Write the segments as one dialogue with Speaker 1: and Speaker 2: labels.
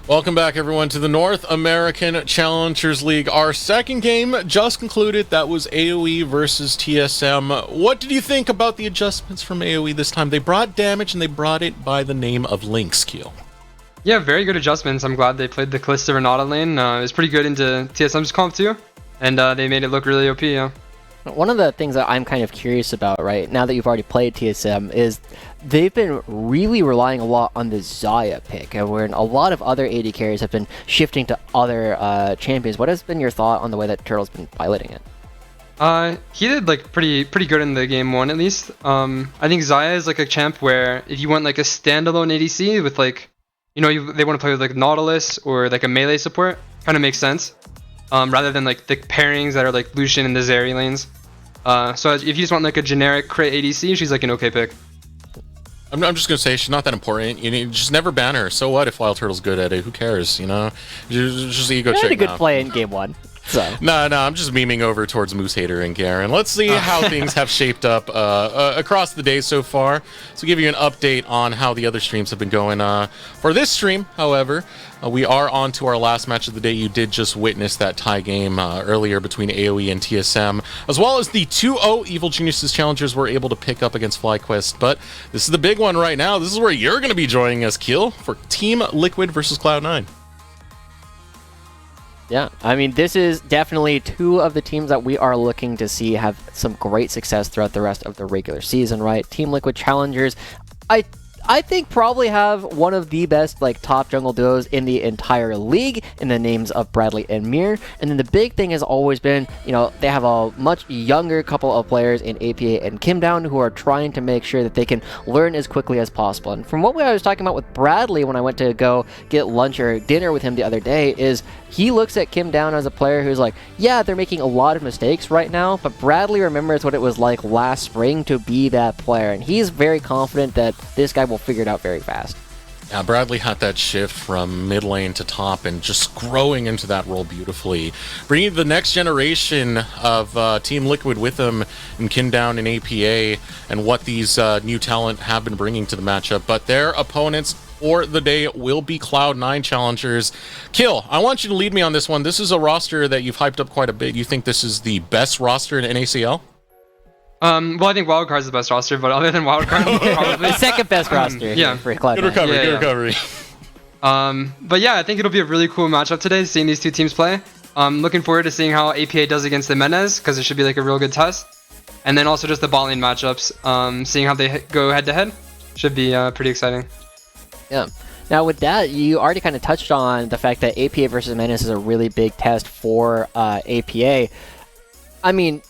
Speaker 1: Welcome back, everyone, to the North American Challengers League. Our second game just concluded. That was AoE versus TSM. What did you think about the adjustments from AoE this time? They brought damage, and they brought it by the name of Lynx, Keel.
Speaker 2: Yeah, very good adjustments. I'm glad they played the Kalista Renata lane. It was pretty good into TSM's comp too, and they made it look really OP, yeah.
Speaker 3: One of the things that I'm kind of curious about, right, now that you've already played TSM, is they've been really relying a lot on the Xayah pick, where a lot of other AD carries have been shifting to other champions. What has been your thought on the way that Turtle's been piloting it?
Speaker 2: He did like pretty good in the game one at least. I think Xayah is like a champ where if you want like a standalone ADC with like, you know, they want to play with like Nautilus or like a melee support, kind of makes sense. Rather than like the pairings that are like Lucian and the Zeri lanes. So if you just want like a generic crit ADC, she's like an okay pick.
Speaker 1: I'm just gonna say she's not that important. You just never ban her. So what if Wild Turtle's good at it? Who cares? You know, just ego check.
Speaker 3: Had a good
Speaker 1: now.
Speaker 3: play in game one. So.
Speaker 1: No, I'm just memeing over towards Moose Hater and Garen. Let's see how things have shaped up across the day so far. So give you an update on how the other streams have been going. For this stream, however, we are on to our last match of the day. You did just witness that tie game earlier between AoE and TSM, as well as the 2-0 Evil Geniuses Challengers were able to pick up against FlyQuest. But this is the big one right now. This is where you're going to be joining us, Keel, for Team Liquid versus Cloud9.
Speaker 3: Yeah, I mean, this is definitely two of the teams that we are looking to see have some great success throughout the rest of the regular season, right? Team Liquid Challengers, I think probably have one of the best like top jungle duos in the entire league in the names of Bradley and Mir. And then the big thing has always been, you know, they have a much younger couple of players in APA and Kimdown who are trying to make sure that they can learn as quickly as possible. And from what I was talking about with Bradley when I went to go get lunch or dinner with him the other day is he looks at Kimdown as a player who's like, yeah, they're making a lot of mistakes right now, but Bradley remembers what it was like last spring to be that player. And he's very confident that this guy will figure it out very fast.
Speaker 1: Yeah, Bradley had that shift from mid lane to top and just growing into that role beautifully. Bringing the next generation of Team Liquid with him in Kimdown and APA and what these new talent have been bringing to the matchup. But their opponents for the day will be Cloud9 Challengers. Kill, I want you to lead me on this one. This is a roster that you've hyped up quite a bit. You think this is the best roster in NACL?
Speaker 2: Well, I think Wildcard's the best roster, but other than Wildcard, probably
Speaker 3: The second best roster
Speaker 2: yeah.
Speaker 3: for Cloud9.
Speaker 1: Good recovery,
Speaker 2: Yeah,
Speaker 1: good recovery.
Speaker 2: But yeah, I think it'll be a really cool matchup today, seeing these two teams play. Looking forward to seeing how APA does against the Menez, because it should be like a real good test. And then also just the bot lane matchups, seeing how they go head to head, should be pretty exciting.
Speaker 3: Yeah. Now with that, you already kind of touched on the fact that APA versus Menace is a really big test for APA. I mean,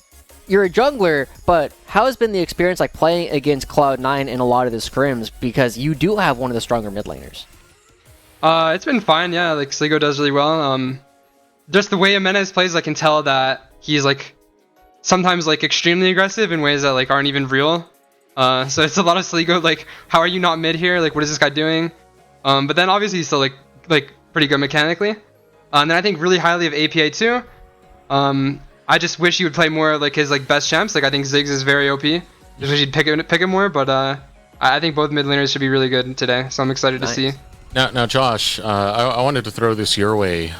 Speaker 3: you're a jungler, but how has been the experience like playing against Cloud9 in a lot of the scrims? Because you do have one of the stronger mid laners.
Speaker 2: It's been fine, yeah. Like Sligo does really well. Just the way Menez plays, I can tell that he's like sometimes like extremely aggressive in ways that like aren't even real. So it's a lot of Sligo, like, how are you not mid here? Like, what is this guy doing? But then obviously he's still like pretty good mechanically. And then I think really highly of APA too. I just wish he would play more like his like best champs. Like I think Ziggs is very OP. Just wish he'd pick him more. But I think both mid laners should be really good today. So I'm excited to see.
Speaker 1: Now, Josh, I wanted to throw this your way.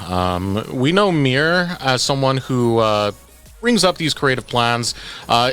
Speaker 1: We know Mir as someone who brings up these creative plans,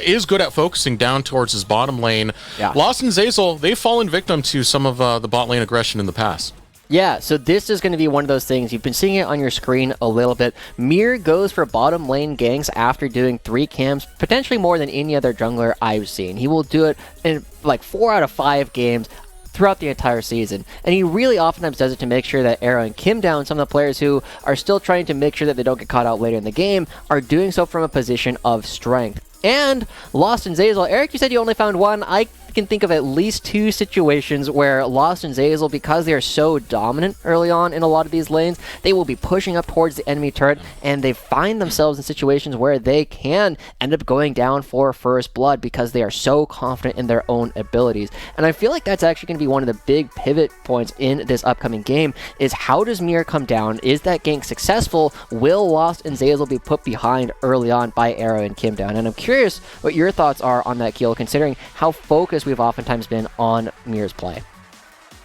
Speaker 1: is good at focusing down towards his bottom lane.
Speaker 3: Yeah.
Speaker 1: Lost and Zeyzal, they've fallen victim to some of the bot lane aggression in the past.
Speaker 3: Yeah, so this is going to be one of those things. You've been seeing it on your screen a little bit. Mir goes for bottom lane ganks after doing 3 camps, potentially more than any other jungler I've seen. He will do it in like 4 out of 5 games throughout the entire season. And he really oftentimes does it to make sure that Arrow and Kimdown, some of the players who are still trying to make sure that they don't get caught out later in the game, are doing so from a position of strength. And Lost and Zeyzal, Eric, you said you only found one. I can think of at least 2 situations where Lost and Zeyzal, because they are so dominant early on in a lot of these lanes, they will be pushing up towards the enemy turret, and they find themselves in situations where they can end up going down for first blood because they are so confident in their own abilities. And I feel like that's actually going to be one of the big pivot points in this upcoming game, is how does Mir come down? Is that gank successful? Will Lost and Zeyzal be put behind early on by Arrow and Kimdown? And I'm curious what your thoughts are on that, Keel, considering how focused we've oftentimes been on Mir's play.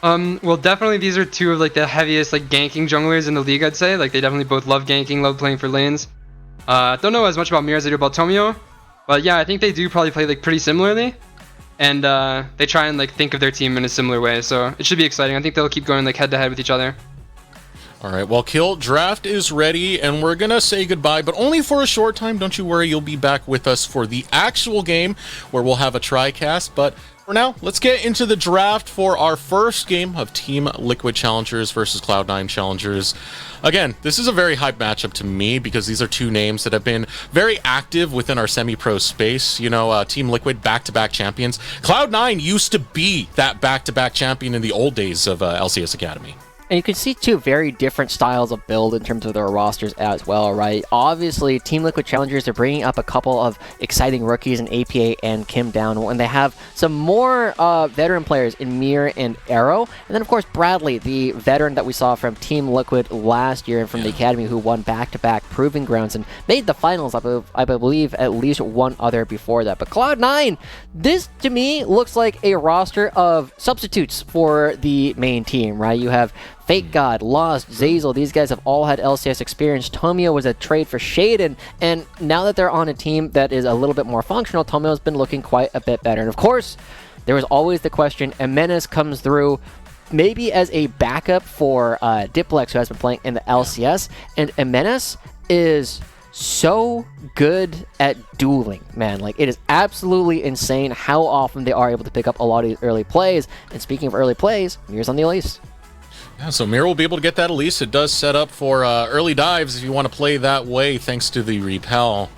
Speaker 2: Well, definitely these are two of like the heaviest like ganking junglers in the league, I'd say. Like they definitely both love ganking, love playing for lanes. Don't know as much about Mir as I do about Tomio, but yeah, I think they do probably play like pretty similarly, and they try and like think of their team in a similar way. So it should be exciting. I think they'll keep going like head to head with each other.
Speaker 1: All right, well, Kill, draft is ready, and we're going to say goodbye, but only for a short time. Don't you worry, you'll be back with us for the actual game, where we'll have a tri-cast, but for now, let's get into the draft for our first game of Team Liquid Challengers versus Cloud9 Challengers. Again, this is a very hype matchup to me, because these are two names that have been very active within our semi-pro space. You know, Team Liquid, back-to-back champions. Cloud9 used to be that back-to-back champion in the old days of LCS Academy.
Speaker 3: And you can see two very different styles of build in terms of their rosters as well, right? Obviously, Team Liquid Challengers are bringing up a couple of exciting rookies in APA and Kim Down, and they have some more veteran players in Mir and Arrow. And then, of course, Bradley, the veteran that we saw from Team Liquid last year and from the Academy, who won back-to-back Proving Grounds and made the finals, I believe, at least one other before that. But Cloud9, this, to me, looks like a roster of substitutes for the main team, right? You have Fake God, Lost, Zazel, these guys have all had LCS experience. Tomio was a trade for Shaden, and now that they're on a team that is a little bit more functional, Tomio's been looking quite a bit better. And of course, there was always the question, Menace comes through maybe as a backup for Diplex, who has been playing in the LCS, and Menace is so good at dueling, man. Like, it is absolutely insane how often they are able to pick up a lot of these early plays. And speaking of early plays, Mir's on the Elise.
Speaker 1: Yeah, so Mir will be able to get that Elise. It does set up for early dives if you want to play that way, thanks to the repel.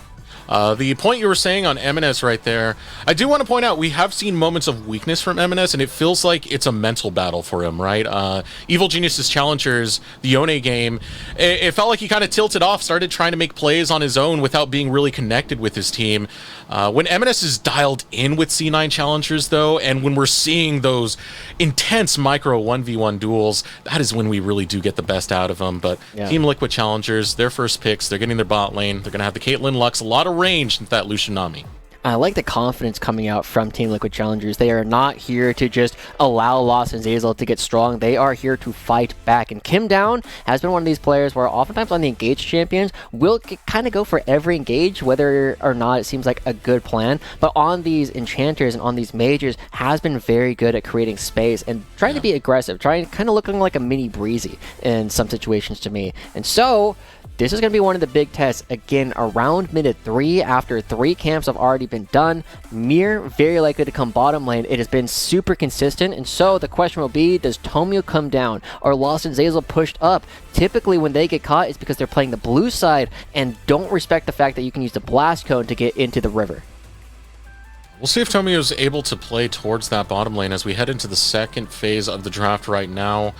Speaker 1: The point you were saying on MNS right there, I do want to point out we have seen moments of weakness from MNS, and it feels like it's a mental battle for him, right? Evil Genius's Challengers, the Yone game, it felt like he kind of tilted off, started trying to make plays on his own without being really connected with his team. When MNS is dialed in with C9 Challengers, though, and when we're seeing those intense micro 1v1 duels, that is when we really do get the best out of them. But Team Liquid Challengers, their first picks, they're getting their bot lane, they're going to have the Caitlyn Lux, a lot of range into that Lucian Nami.
Speaker 3: I like the confidence coming out from Team Liquid Challengers. They are not here to just allow Lost and Zazel to get strong. They are here to fight back. And Kim Down has been one of these players where oftentimes on the engaged champions will kind of go for every engage, whether or not it seems like a good plan. But on these enchanters and on these mages has been very good at creating space and trying to be aggressive, trying kind of looking like a mini Breezy in some situations to me. And so this is going to be one of the big tests, again, around minute 3, after 3 camps have already been done. Mir, very likely to come bottom lane. It has been super consistent, and so the question will be, does Tomio come down? Or Lost and Zazel pushed up? Typically, when they get caught, it's because they're playing the blue side and don't respect the fact that you can use the blast cone to get into the river.
Speaker 1: We'll see if Tomio is able to play towards that bottom lane as we head into the second phase of the draft right now.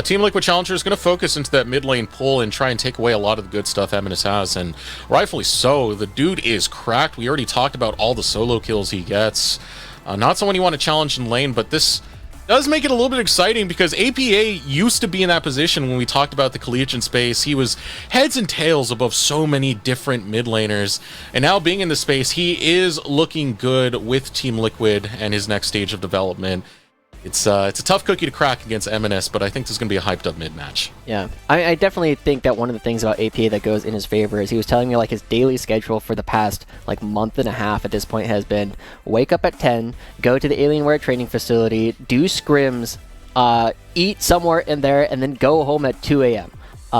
Speaker 1: Team Liquid Challenger is going to focus into that mid lane pull and try and take away a lot of the good stuff Eminus has, and rightfully so. The dude is cracked. We already talked about all the solo kills he gets. Not someone you want to challenge in lane, but this does make it a little bit exciting because APA used to be in that position when we talked about the collegiate space. He was heads and tails above so many different mid laners, and now being in the space, he is looking good with Team Liquid and his next stage of development. It's a tough cookie to crack against MNS, but I think this is going to be a hyped up mid-match.
Speaker 3: Yeah, I definitely think that one of the things about APA that goes in his favor is he was telling me like his daily schedule for the past like month and a half at this point has been wake up at 10, go to the Alienware training facility, do scrims, eat somewhere in there, and then go home at 2 a.m.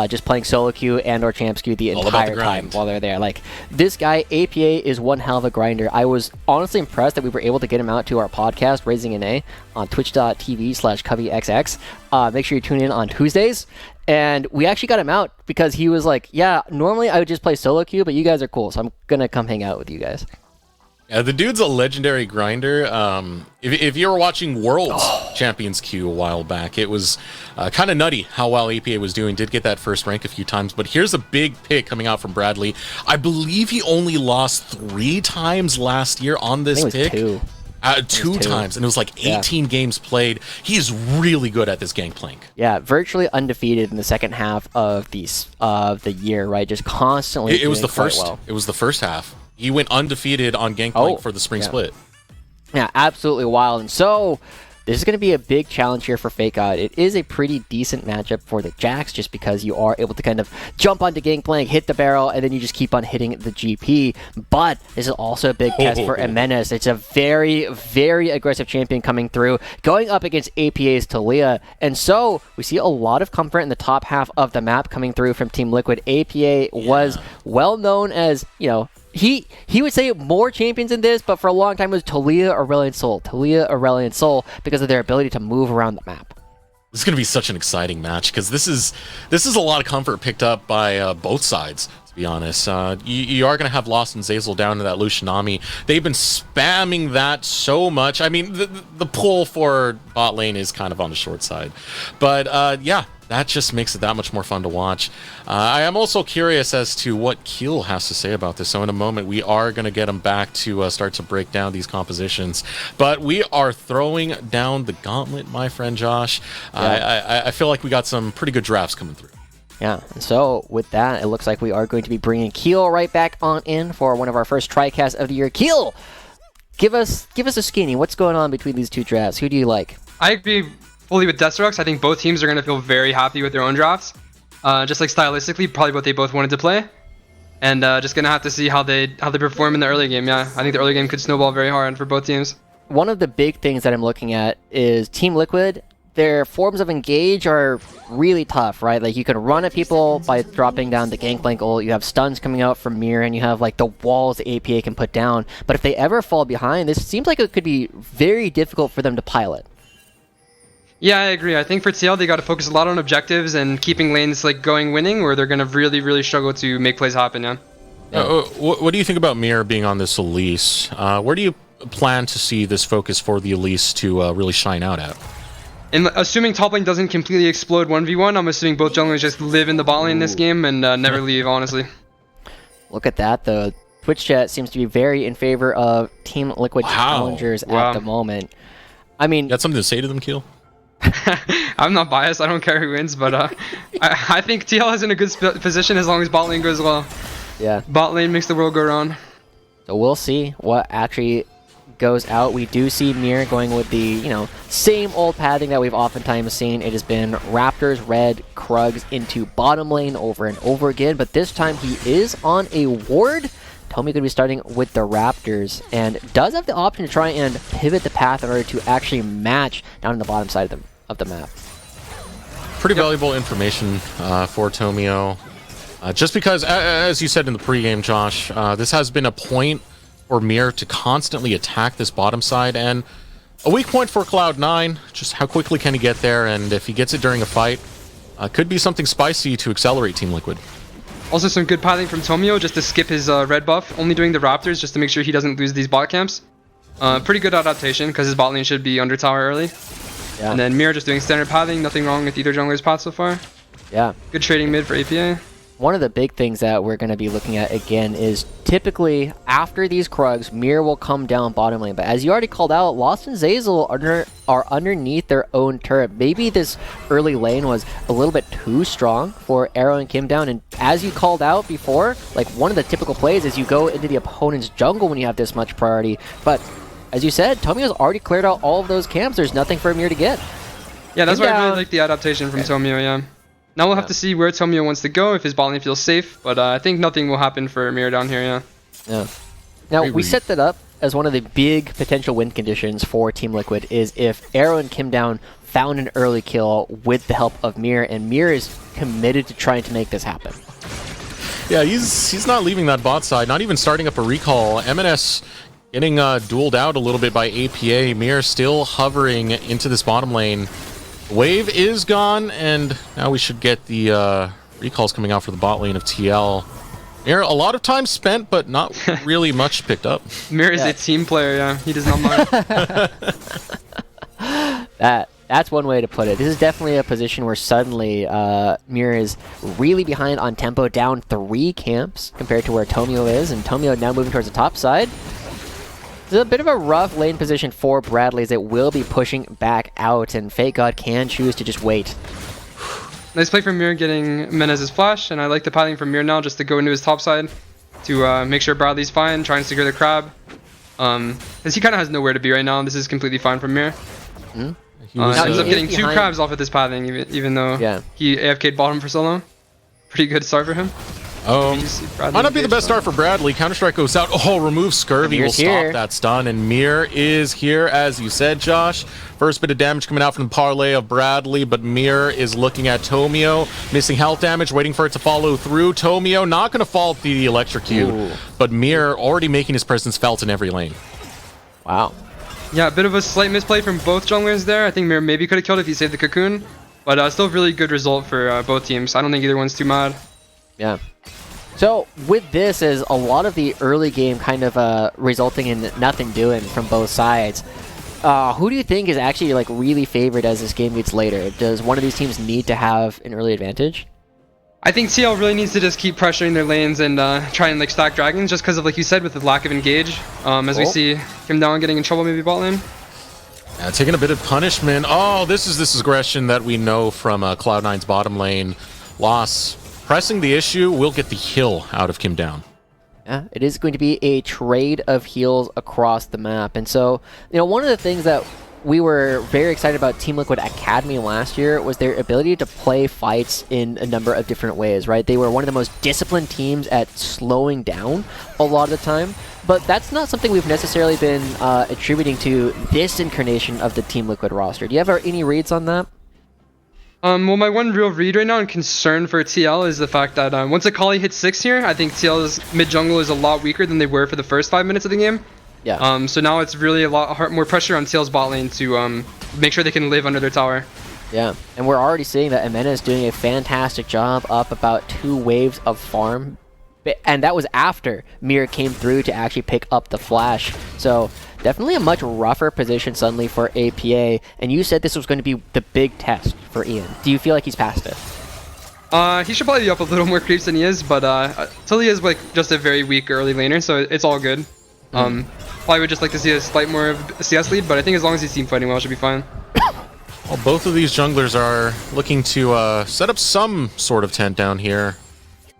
Speaker 3: Just playing solo queue and or champs queue the entire time while they're there. Like, this guy, APA, is one hell of a grinder. I was honestly impressed that we were able to get him out to our podcast, Raising an A, on twitch.tv/CoveyXX. Make sure you tune in on Tuesdays. And we actually got him out because he was like, yeah, normally I would just play solo queue, but you guys are cool, so I'm going to come hang out with you guys.
Speaker 1: Yeah, the dude's a legendary grinder. If you were watching Worlds Champions Queue a while back, it was kind of nutty how well APA was doing. Did get that first rank a few times, but here's a big pick coming out from Bradley. I believe he only lost 3 times last year on this pick.
Speaker 3: Two
Speaker 1: times, and it was like 18 games played. He's really good at this gangplank.
Speaker 3: Yeah, virtually undefeated in the second half of the year, right? Just constantly.
Speaker 1: It was the first.
Speaker 3: Well.
Speaker 1: It was the first half. He went undefeated on gangplank for the spring split.
Speaker 3: Yeah, absolutely wild. And so this is going to be a big challenge here for FakeOut. It is a pretty decent matchup for the Jax just because you are able to kind of jump onto Gangplank, hit the barrel, and then you just keep on hitting the GP. But this is also a big test for Jimenez. It's a very, very aggressive champion coming through, going up against APA's Talia. And so we see a lot of comfort in the top half of the map coming through from Team Liquid. APA was well known as, you know, he would say more champions in this, but for a long time it was Talia, Aurelion Sol. Talia, Aurelion Sol, because of their ability to move around the map.
Speaker 1: This is going to be such an exciting match because this is a lot of comfort picked up by both sides. To be honest, you are going to have Lost and Zazel down to that Lushinami. They've been spamming that so much. I mean, the pull for bot lane is kind of on the short side, but yeah. That just makes it that much more fun to watch. I am also curious as to what Keel has to say about this. So in a moment, we are going to get him back to start to break down these compositions. But we are throwing down the gauntlet, my friend Josh. I feel like we got some pretty good drafts coming through.
Speaker 3: Yeah, and so with that, it looks like we are going to be bringing Keel right back on in for one of our first TriCasts of the year. Keel, give us a skinny. What's going on between these two drafts? Who do you like?
Speaker 2: I agree fully with Deathstrokes. I think both teams are going to feel very happy with their own drafts. Just like stylistically, probably what they both wanted to play. And just going to have to see how they perform in the early game. Yeah, I think the early game could snowball very hard for both teams.
Speaker 3: One of the big things that I'm looking at is Team Liquid. Their forms of engage are really tough, right? Like, you can run at people by dropping down the Gangplank ult, you have stuns coming out from Mir, and you have, like, the walls the APA can put down. But if they ever fall behind, this seems like it could be very difficult for them to pilot.
Speaker 2: Yeah, I agree. I think for TL, they got to focus a lot on objectives and keeping lanes like going winning, or they're going to really, really struggle to make plays happen, yeah.
Speaker 1: What do you think about Mir being on this Elise? Where do you plan to see this focus for the Elise to really shine out at?
Speaker 2: And assuming top lane doesn't completely explode 1v1, I'm assuming both junglers just live in the bot lane in this game and never leave, honestly.
Speaker 3: Look at that, though. Twitch chat seems to be very in favor of Team Liquid Challengers at the moment. I mean...
Speaker 1: Got something to say to them, Keel?
Speaker 2: I'm not biased. I don't care who wins, but I think TL is in a good position as long as bot lane goes well.
Speaker 3: Yeah.
Speaker 2: Bot lane makes the world go round.
Speaker 3: So we'll see what actually goes out. We do see Mir going with the, you know, same old pathing that we've oftentimes seen. It has been Raptors, Red, Krugs into bottom lane over and over again, but this time he is on a ward. Tommy could be starting with the Raptors and does have the option to try and pivot the path in order to actually match down in the bottom side of the map.
Speaker 1: Pretty valuable information for Tomio. Just because, as you said in the pregame, Josh, this has been a point for Mir to constantly attack this bottom side, and a weak point for Cloud9. Just how quickly can he get there, and if he gets it during a fight, could be something spicy to accelerate Team Liquid.
Speaker 2: Also some good piloting from Tomio just to skip his red buff, only doing the Raptors just to make sure he doesn't lose these bot camps. Pretty good adaptation because his bot lane should be under tower early. Yeah. And then Mir just doing standard pathing, nothing wrong with either jungler's path so far.
Speaker 3: Yeah.
Speaker 2: Good trading mid for APA.
Speaker 3: One of the big things that we're going to be looking at again is typically after these Krugs, Mir will come down bottom lane. But as you already called out, Lost and Zazel are underneath their own turret. Maybe this early lane was a little bit too strong for Arrow and Kim down. And as you called out before, like one of the typical plays is you go into the opponent's jungle when you have this much priority. But as you said, Tomio's already cleared out all of those camps. There's nothing for Mir to get.
Speaker 2: Yeah, that's why I really like the adaptation from Tomio, yeah. Now we'll have to see where Tomio wants to go, if his bot lane feels safe, but I think nothing will happen for Mir down here, yeah.
Speaker 3: Yeah. Now, we set that up as one of the big potential win conditions for Team Liquid is if Arrow and Kim down found an early kill with the help of Mir, and Mir is committed to trying to make this happen.
Speaker 1: Yeah, he's not leaving that bot side, not even starting up a recall. MNS getting dueled out a little bit by APA. Mir still hovering into this bottom lane. Wave is gone, and now we should get the recalls coming out for the bot lane of TL. Mir, a lot of time spent, but not really much picked up.
Speaker 2: Mir is a team player, yeah. He does not mind.
Speaker 3: That's one way to put it. This is definitely a position where suddenly Mir is really behind on tempo, down 3 camps compared to where Tomio is, and Tomio now moving towards the top side. It's a bit of a rough lane position for Bradley as it will be pushing back out, and Fake God can choose to just wait.
Speaker 2: Nice play from Mir getting Menez's flash, and I like the piloting from Mir now just to go into his top side to make sure Bradley's fine, trying to secure the crab. Because he kind of has nowhere to be right now, and this is completely fine from Mir.
Speaker 1: He was,
Speaker 2: Ends up getting 2
Speaker 3: behind-
Speaker 2: crabs off of this pathing, even though he AFK'd bottom for so long. Pretty good start for him.
Speaker 1: might not be the best start for Bradley. Counter-Strike goes out. Oh, remove Scurvy will stop that stun. And Mir is here, as you said, Josh. First bit of damage coming out from the parlay of Bradley, but Mir is looking at Tomio. Missing health damage, waiting for it to follow through. Tomio not going to fall to the electrocute, but Mir already making his presence felt in every lane.
Speaker 3: Wow.
Speaker 2: Yeah, a bit of a slight misplay from both junglers there. I think Mir maybe could have killed if he saved the cocoon. But still really good result for both teams. I don't think either one's too mad.
Speaker 3: Yeah. So with this is a lot of the early game kind of resulting in nothing doing from both sides. Who do you think is actually like really favored as this game gets later? Does one of these teams need to have an early advantage?
Speaker 2: I think TL really needs to just keep pressuring their lanes and try and like stack dragons, just because of, like you said, with the lack of engage. As we see him down getting in trouble maybe bot lane.
Speaker 1: Yeah, taking a bit of punishment. Oh, this is aggression that we know from Cloud9's bottom lane. Loss. Pressing the issue will get the kill out of Kim Down.
Speaker 3: Yeah, it is going to be a trade of heals across the map. And so, you know, one of the things that we were very excited about Team Liquid Academy last year was their ability to play fights in a number of different ways, right? They were one of the most disciplined teams at slowing down a lot of the time, but that's not something we've necessarily been attributing to this incarnation of the Team Liquid roster. Do you have any reads on that?
Speaker 2: Well, my one real read right now and concern for TL is the fact that once Akali hits 6 here, I think TL's mid jungle is a lot weaker than they were for the first 5 minutes of the game.
Speaker 3: Yeah.
Speaker 2: So now it's really a lot more pressure on TL's bot lane to make sure they can live under their tower.
Speaker 3: Yeah, and we're already seeing that Amena is doing a fantastic job up about 2 waves of farm. And that was after Mir came through to actually pick up the flash. So definitely a much rougher position suddenly for APA. And you said this was going to be the big test for Ian. Do you feel like he's passed it?
Speaker 2: He should probably be up a little more creeps than he is, but Tilly is like just a very weak early laner, so it's all good. Probably would just like to see a slight more of a CS lead, but I think as long as he's team fighting well, it should be fine.
Speaker 1: Well, both of these junglers are looking to set up some sort of tent down here.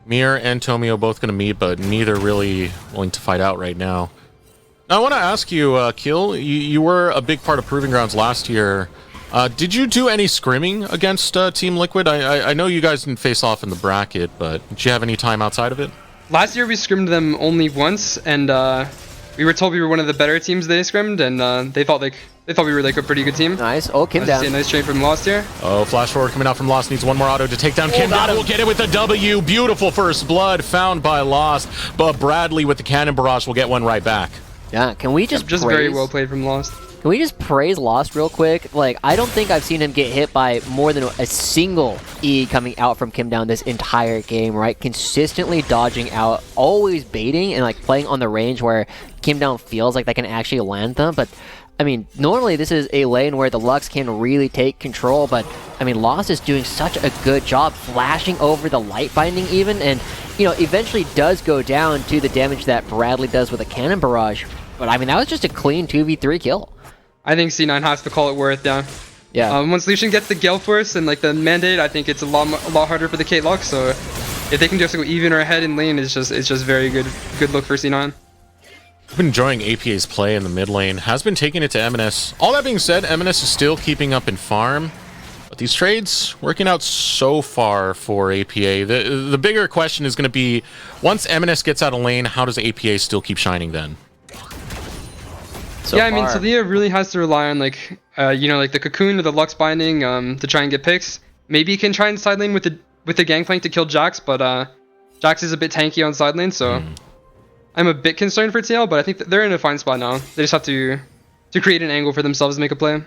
Speaker 1: Mir and Tomio both going to meet, but neither really willing to fight out right now. Now, I want to ask you, Kill, you were a big part of Proving Grounds last year. Did you do any scrimming against Team Liquid? I know you guys didn't face off in the bracket, but did you have any time outside of it?
Speaker 2: Last year we scrimmed them only once, and we were told we were one of the better teams they scrimmed, and they thought we were like a pretty good team.
Speaker 3: Nice. Oh, Kim down.
Speaker 2: A nice trade from Lost here.
Speaker 1: Oh, flash forward coming out from Lost. Needs one more auto to take down Kim Down. Will get it with the W. Beautiful first blood found by Lost, but Bradley with the cannon barrage will get one right back.
Speaker 3: Yeah, can we just
Speaker 2: just very well played from Lost.
Speaker 3: Can we just praise Lost real quick? Like, I don't think I've seen him get hit by more than a single E coming out from Kim Down this entire game, right? Consistently dodging out, always baiting, and like playing on the range where Kim Down feels like they can actually land them. But, I mean, normally this is a lane where the Lux can really take control, but, I mean, Lost is doing such a good job flashing over the light binding even, and, you know, eventually does go down to the damage that Bradley does with a cannon barrage. But, I mean, that was just a clean 2v3 kill.
Speaker 2: I think C9 has to call it worth, yeah.
Speaker 3: Yeah.
Speaker 2: Once Lucian gets the Gale Force and like the mandate, I think it's a lot harder for the Kate Lux. So if they can just go even or ahead in lane, it's just very good look for C9.
Speaker 1: I've been enjoying APA's play in the mid lane. Has been taking it to MNS. All that being said, MNS is still keeping up in farm. But these trades working out so far for APA. The bigger question is going to be, once MNS gets out of lane, how does APA still keep shining then?
Speaker 2: I mean, Talia really has to rely on like, you know, like the cocoon or the Lux binding to try and get picks. Maybe he can try and side lane with the gangplank to kill Jax, but Jax is a bit tanky on side lane, so I'm a bit concerned for TL. But I think they're in a fine spot now. They just have to create an angle for themselves to make a play.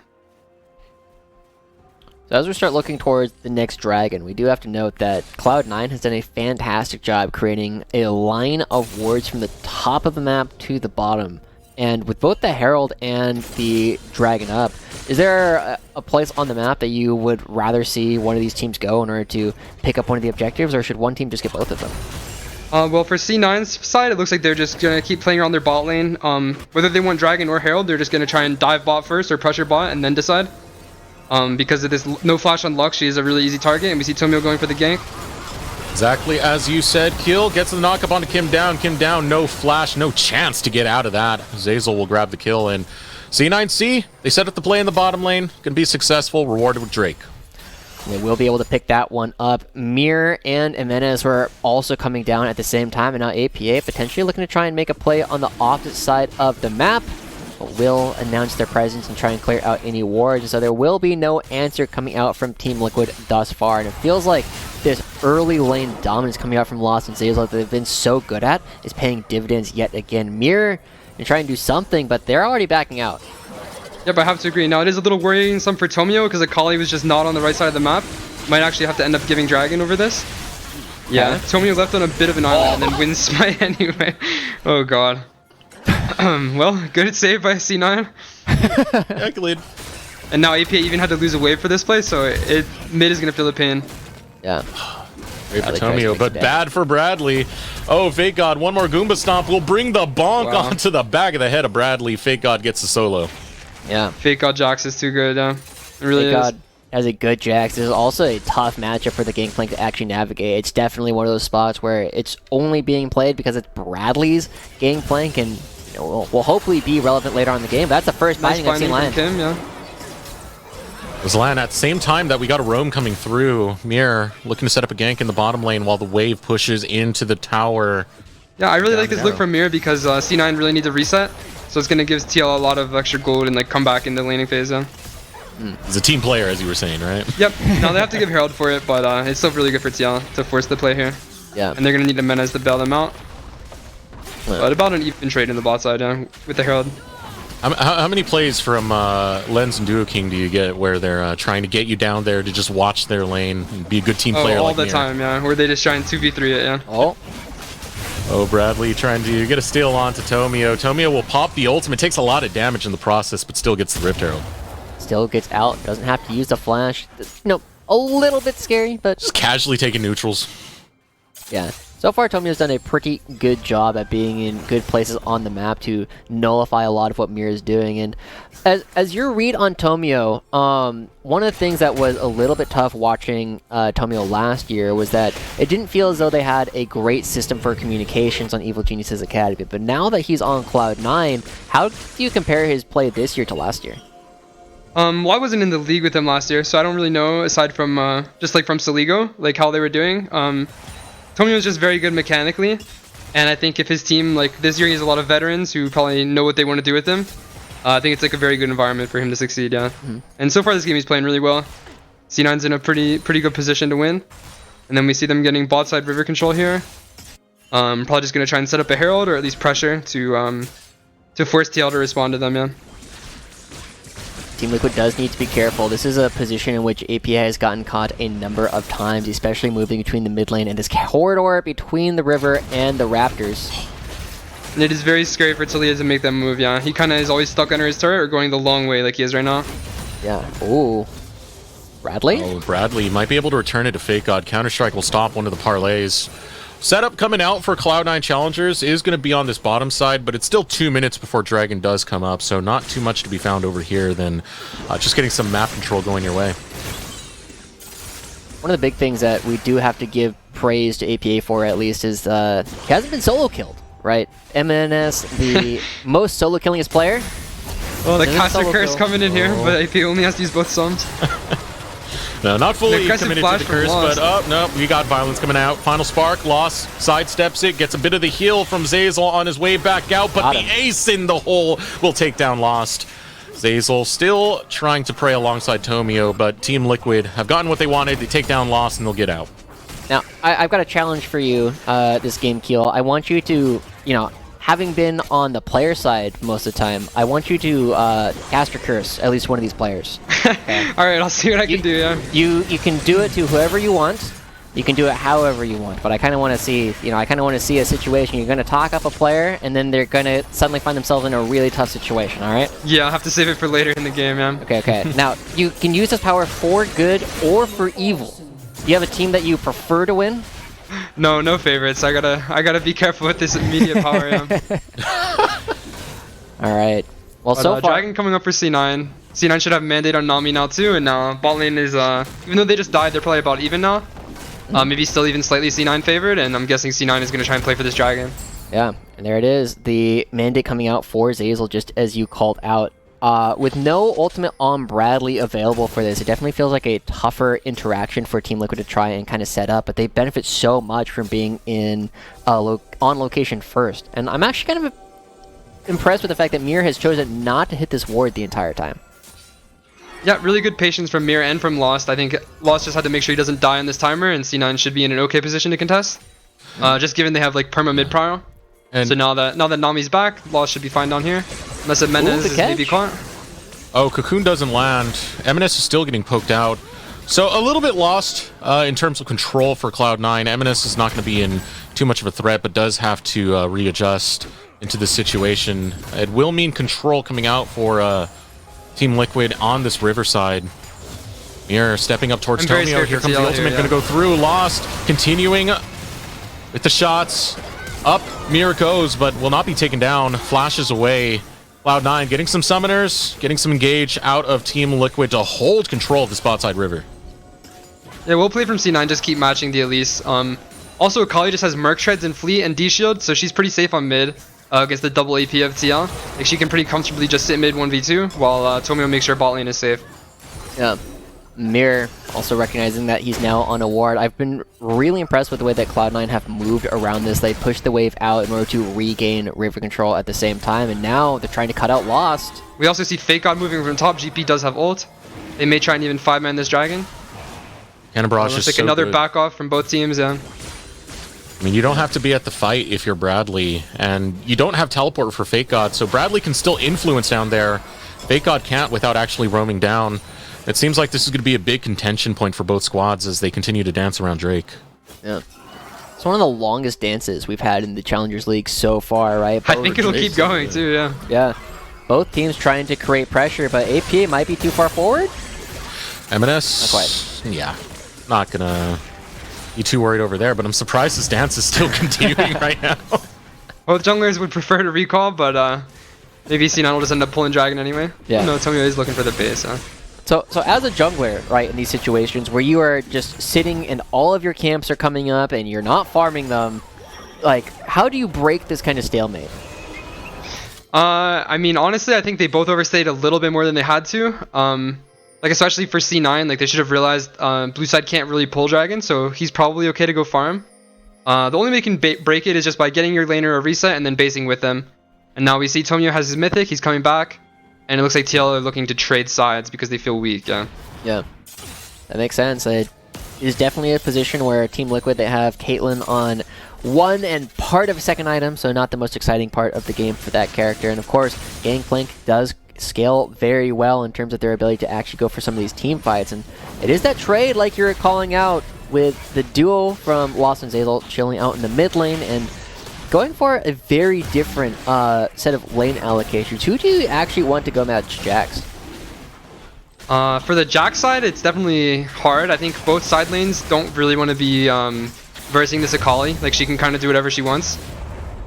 Speaker 3: So as we start looking towards the next dragon, we do have to note that Cloud9 has done a fantastic job creating a line of wards from the top of the map to the bottom. And with both the Herald and the Dragon up, is there a place on the map that you would rather see one of these teams go in order to pick up one of the objectives, or should one team just get both of them?
Speaker 2: Well, for C9's side, it looks like they're just going to keep playing around their bot lane. Whether they want Dragon or Herald, they're just going to try and dive bot first or pressure bot and then decide. Because of this no flash on Lux, she is a really easy target, and we see Tomio going for the gank.
Speaker 1: Exactly as you said. Kill gets the knockup onto Kim Down. Kim Down, no flash, no chance to get out of that. Zazel will grab the kill, and C9C, they set up the play in the bottom lane. Going to be successful, rewarded with Drake.
Speaker 3: They will be able to pick that one up. Mir and Jimenez were also coming down at the same time, and now APA potentially looking to try and make a play on the opposite side of the map. But will announce their presence and try and clear out any wards, so there will be no answer coming out from Team Liquid thus far. And it feels like this early lane dominance coming out from Lost and Zazal that they've been so good at is paying dividends yet again. Mir and try and do something, but they're already backing out.
Speaker 2: Yep, I have to agree. Now, it is a little worrisome for Tomio because Akali was just not on the right side of the map. Might actually have to end up giving Dragon over this. Yeah, Tomio left on a bit of an island and then wins Smite anyway. Oh, God. Well, good save by C9.
Speaker 1: Accolade.
Speaker 2: And now APA even had to lose a wave for this play, so mid is going to feel the pain.
Speaker 3: Yeah.
Speaker 1: Great for Tomio, but bad for Bradley. Oh, Fake God, one more Goomba Stomp will bring the bonk onto the back of the head of Bradley. Fake God gets the solo.
Speaker 3: Yeah.
Speaker 2: Fake God Jax is too good, yeah. It really
Speaker 3: Fake
Speaker 2: is.
Speaker 3: God has a good Jax. This is also a tough matchup for the Gangplank to actually navigate. It's definitely one of those spots where it's only being played because it's Bradley's Gangplank, and will hopefully be relevant later on in the game. But that's the first binding I've seen land.
Speaker 2: Kim, yeah.
Speaker 1: It was land at the same time that we got a roam coming through. Mir looking to set up a gank in the bottom lane while the wave pushes into the tower.
Speaker 2: Yeah, I really like this look from Mir because C9 really needs a reset. So it's going to give TL a lot of extra gold and like come back in the laning phase. Yeah.
Speaker 1: He's a team player, as you were saying, right?
Speaker 2: Yep. Now they have to give Herald for it, but it's still really good for TL to force the play here.
Speaker 3: Yeah.
Speaker 2: And they're going to need a Menace to bail them out. But about an even trade in the bot side, yeah, with the Herald.
Speaker 1: How many plays from Lens and Duo King do you get where they're trying to get you down there to just watch their lane and be a good team player
Speaker 2: all
Speaker 1: like
Speaker 2: the
Speaker 1: Mir?
Speaker 2: time, yeah. Where they just try and 2v3 it, yeah.
Speaker 1: Oh, Bradley trying to get a steal onto Tomio. Tomio will pop the ultimate. Takes a lot of damage in the process, but still gets the Rift Herald.
Speaker 3: Still gets out. Doesn't have to use the flash. A little bit scary, but
Speaker 1: Just casually taking neutrals.
Speaker 3: yeah. So far, Tomio's done a pretty good job at being in good places on the map to nullify a lot of what Mir is doing. And as your read on Tomio, one of the things that was a little bit tough watching Tomio last year was that it didn't feel as though they had a great system for communications on Evil Genius's Academy. But now that he's on Cloud9, how do you compare his play this year to last year?
Speaker 2: Well, I wasn't in the league with him last year, so I don't really know, aside from just like from Saligo, like how they were doing. Tomio was just very good mechanically, and I think if his team, like this year, he has a lot of veterans who probably know what they want to do with him. I think it's like a very good environment for him to succeed, yeah. And so far this game he's playing really well. C9's in a pretty good position to win. And then we see them getting bot side river control here. Probably just gonna try and set up a Herald or at least pressure to force TL to respond to them, yeah.
Speaker 3: Team Liquid does need to be careful. This is a position in which APA has gotten caught a number of times, especially moving between the mid lane and this corridor between the river and the Raptors.
Speaker 2: And it is very scary for Talia to make that move, yeah. He kind of is always stuck under his turret or going the long way like he is right now.
Speaker 3: Yeah. Ooh. Bradley?
Speaker 1: Oh, Bradley might be able to return it to Fake God. Counter-Strike will stop one of the parlays. Setup coming out for Cloud9 Challengers is going to be on this bottom side, but it's still 2 minutes before Dragon does come up, so not too much to be found over here than just getting some map control going your way.
Speaker 3: One of the big things that we do have to give praise to APA for, at least, is he hasn't been solo killed, right? MNS, the most solo killingest player.
Speaker 2: Oh, the caster curse coming in here, but AP only has to use both sums.
Speaker 1: No, not fully committed to the curse, but no, we got violence coming out. Final spark, Loss sidesteps it, gets a bit of the heal from Zazal on his way back out, but the ace in the hole will take down Lost. Zazal still trying to prey alongside Tomio, but Team Liquid have gotten what they wanted. They take down Lost and they'll get out.
Speaker 3: Now, I've got a challenge for you this game, Keel. I want you to, having been on the player side most of the time, I want you to cast your curse, at least one of these players. Okay?
Speaker 2: Alright, I'll see what I can do, yeah.
Speaker 3: You can do it to whoever you want. You can do it however you want, but I kind of want to see, a situation. You're going to talk up a player, and then they're going to suddenly find themselves in a really tough situation, alright?
Speaker 2: Yeah, I'll have to save it for later in the game, man.
Speaker 3: Okay. Now, you can use this power for good or for evil. Do you have a team that you prefer to win?
Speaker 2: No favorites. I gotta be careful with this immediate power, yeah.
Speaker 3: Alright. Well,
Speaker 2: but,
Speaker 3: so far...
Speaker 2: Dragon coming up for C9. C9 should have mandate on Nami now too, and bot lane is, even though they just died, they're probably about even now. Maybe still even slightly C9 favored, and I'm guessing C9 is going to try and play for this Dragon.
Speaker 3: Yeah, and there it is. The mandate coming out for Zazal, just as you called out. With no ultimate on Bradley available for this, it definitely feels like a tougher interaction for Team Liquid to try and kind of set up, but they benefit so much from being in on location first. And I'm actually kind of impressed with the fact that Mir has chosen not to hit this ward the entire time.
Speaker 2: Yeah, really good patience from Mir and from Lost. I think Lost just had to make sure he doesn't die on this timer, and C9 should be in an okay position to contest. Just given they have like perma mid prio. And so now that Nami's back, Lost should be fine down here. Unless Menez is maybe caught.
Speaker 1: Oh, Cocoon doesn't land. Eminus is still getting poked out. So a little bit lost in terms of control for Cloud9. Eminus is not going to be in too much of a threat, but does have to readjust into the situation. It will mean control coming out for Team Liquid on this Riverside. Mir stepping up towards Tomio. Here comes the ultimate, going to go through. Lost, continuing with the shots. Up, Mir goes, but will not be taken down. Flashes away. Cloud9 getting some summoners, getting some engage out of Team Liquid to hold control of the spot side river.
Speaker 2: Yeah, we'll play from C9, just keep matching the Elise. Also, Akali just has Merc Shreds and Fleet and D-Shield, so she's pretty safe on mid against the double AP of TL. Like, she can pretty comfortably just sit mid 1v2 while Tomio makes sure bot lane is safe.
Speaker 3: Yeah. Mir also recognizing that he's now on a ward. I've been really impressed with the way that Cloud9 have moved around this. They pushed the wave out in order to regain river control at the same time, and now they're trying to cut out Lost.
Speaker 2: We also see Fake God moving from top. GP does have ult. They may try and even 5-man this dragon.
Speaker 1: Cannon Barrage is
Speaker 2: like
Speaker 1: so
Speaker 2: another
Speaker 1: good.
Speaker 2: back off from both teams, yeah.
Speaker 1: I mean, you don't have to be at the fight if you're Bradley, and you don't have teleport for Fake God, so Bradley can still influence down there. Fake God can't without actually roaming down. It seems like this is going to be a big contention point for both squads as they continue to dance around Drake.
Speaker 3: Yeah. It's one of the longest dances we've had in the Challengers League so far, right?
Speaker 2: I think it'll keep going too, yeah.
Speaker 3: Yeah. Both teams trying to create pressure, but APA might be too far forward?
Speaker 1: MNS,
Speaker 3: Not quite.
Speaker 1: Yeah, not going to be too worried over there, but I'm surprised this dance is still continuing right now.
Speaker 2: Both junglers would prefer to recall, but maybe C9 will just end up pulling Dragon anyway.
Speaker 3: Yeah.
Speaker 2: No, Tomio is looking for the base, huh?
Speaker 3: So as a jungler, right, in these situations where you are just sitting and all of your camps are coming up and you're not farming them, like, how do you break this kind of stalemate?
Speaker 2: I mean, honestly, I think they both overstayed a little bit more than they had to. Like, especially for C9, like, they should have realized blue side can't really pull Dragon, so he's probably okay to go farm. The only way you can break it is just by getting your laner a reset and then basing with them. And now we see Tomio has his mythic, he's coming back. And it looks like TL are looking to trade sides because they feel weak, yeah.
Speaker 3: Yeah, that makes sense. It is definitely a position where Team Liquid, they have Caitlyn on one and part of a second item, so not the most exciting part of the game for that character. And of course, Gangplank does scale very well in terms of their ability to actually go for some of these team fights. And it is that trade, like you're calling out, with the duo from Lost and Zazel chilling out in the mid lane and going for a very different set of lane allocations. Who do you actually want to go match Jax?
Speaker 2: For the Jax side, it's definitely hard. I think both side lanes don't really want to be versing this Akali. Like, she can kind of do whatever she wants.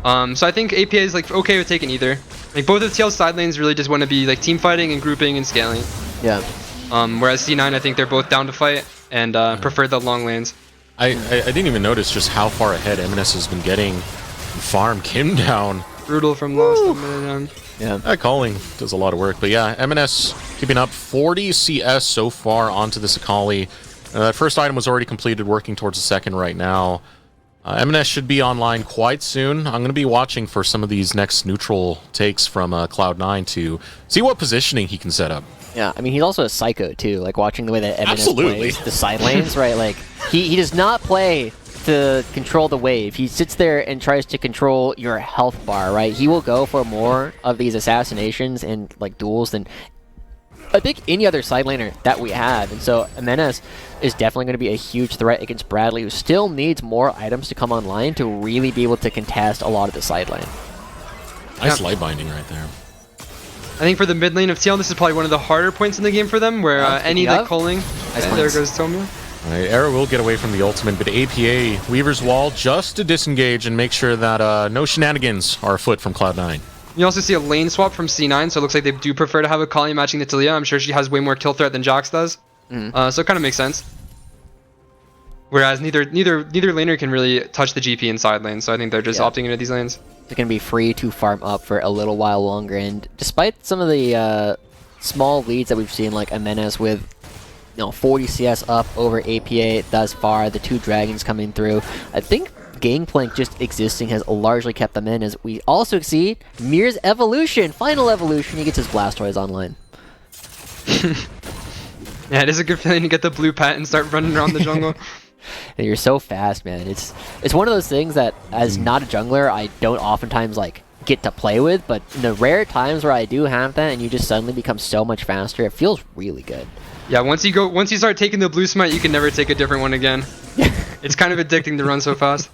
Speaker 2: So I think APA is like okay with taking either. Like, both of TL's side lanes really just want to be like team fighting and grouping and scaling.
Speaker 3: Yeah.
Speaker 2: Whereas C9, I think they're both down to fight and prefer the long lanes.
Speaker 1: I didn't even notice just how far ahead MNS has been getting. Farm Kim down.
Speaker 2: Brutal from Lost.
Speaker 3: Yeah.
Speaker 1: That calling does a lot of work, but yeah, MNS keeping up 40 CS so far onto this Akali. That first item was already completed, working towards the second right now. MNS should be online quite soon. I'm going to be watching for some of these next neutral takes from Cloud9 to see what positioning he can set up.
Speaker 3: Yeah, I mean, he's also a psycho too, like watching the way that MNS plays the side lanes, right? Like, he does not play to control the wave. He sits there and tries to control your health bar, right? He will go for more of these assassinations and like duels than I think any other side laner that we have. And so Menace is definitely going to be a huge threat against Bradley, who still needs more items to come online to really be able to contest a lot of the side lane.
Speaker 1: Nice light binding right there.
Speaker 2: I think for the mid lane of TL, this is probably one of the harder points in the game for them, where any like calling. There goes Tomio.
Speaker 1: Right, Era will get away from the ultimate, but APA, Weaver's Wall, just to disengage and make sure that no shenanigans are afoot from Cloud9.
Speaker 2: You also see a lane swap from C9, so it looks like they do prefer to have Akali matching the Talia. I'm sure she has way more kill threat than Jax does. So it kind of makes sense. Whereas neither laner can really touch the GP in side lane, so I think they're just opting into these lanes.
Speaker 3: They're going to be free to farm up for a little while longer, and despite some of the small leads that we've seen, like Amenes with 40 CS up over APA thus far, the 2 dragons coming through, I think Gangplank just existing has largely kept them in, as we also see Mir's evolution, final evolution, he gets his Blastoise online.
Speaker 2: Yeah, it is a good feeling to get the blue pet and start running around the jungle.
Speaker 3: And you're so fast, man. It's one of those things that, as not a jungler, I don't oftentimes like get to play with, but in the rare times where I do have that and you just suddenly become so much faster, it feels really good.
Speaker 2: Yeah, once you start taking the blue smite, you can never take a different one again. It's kind of addicting to run so fast.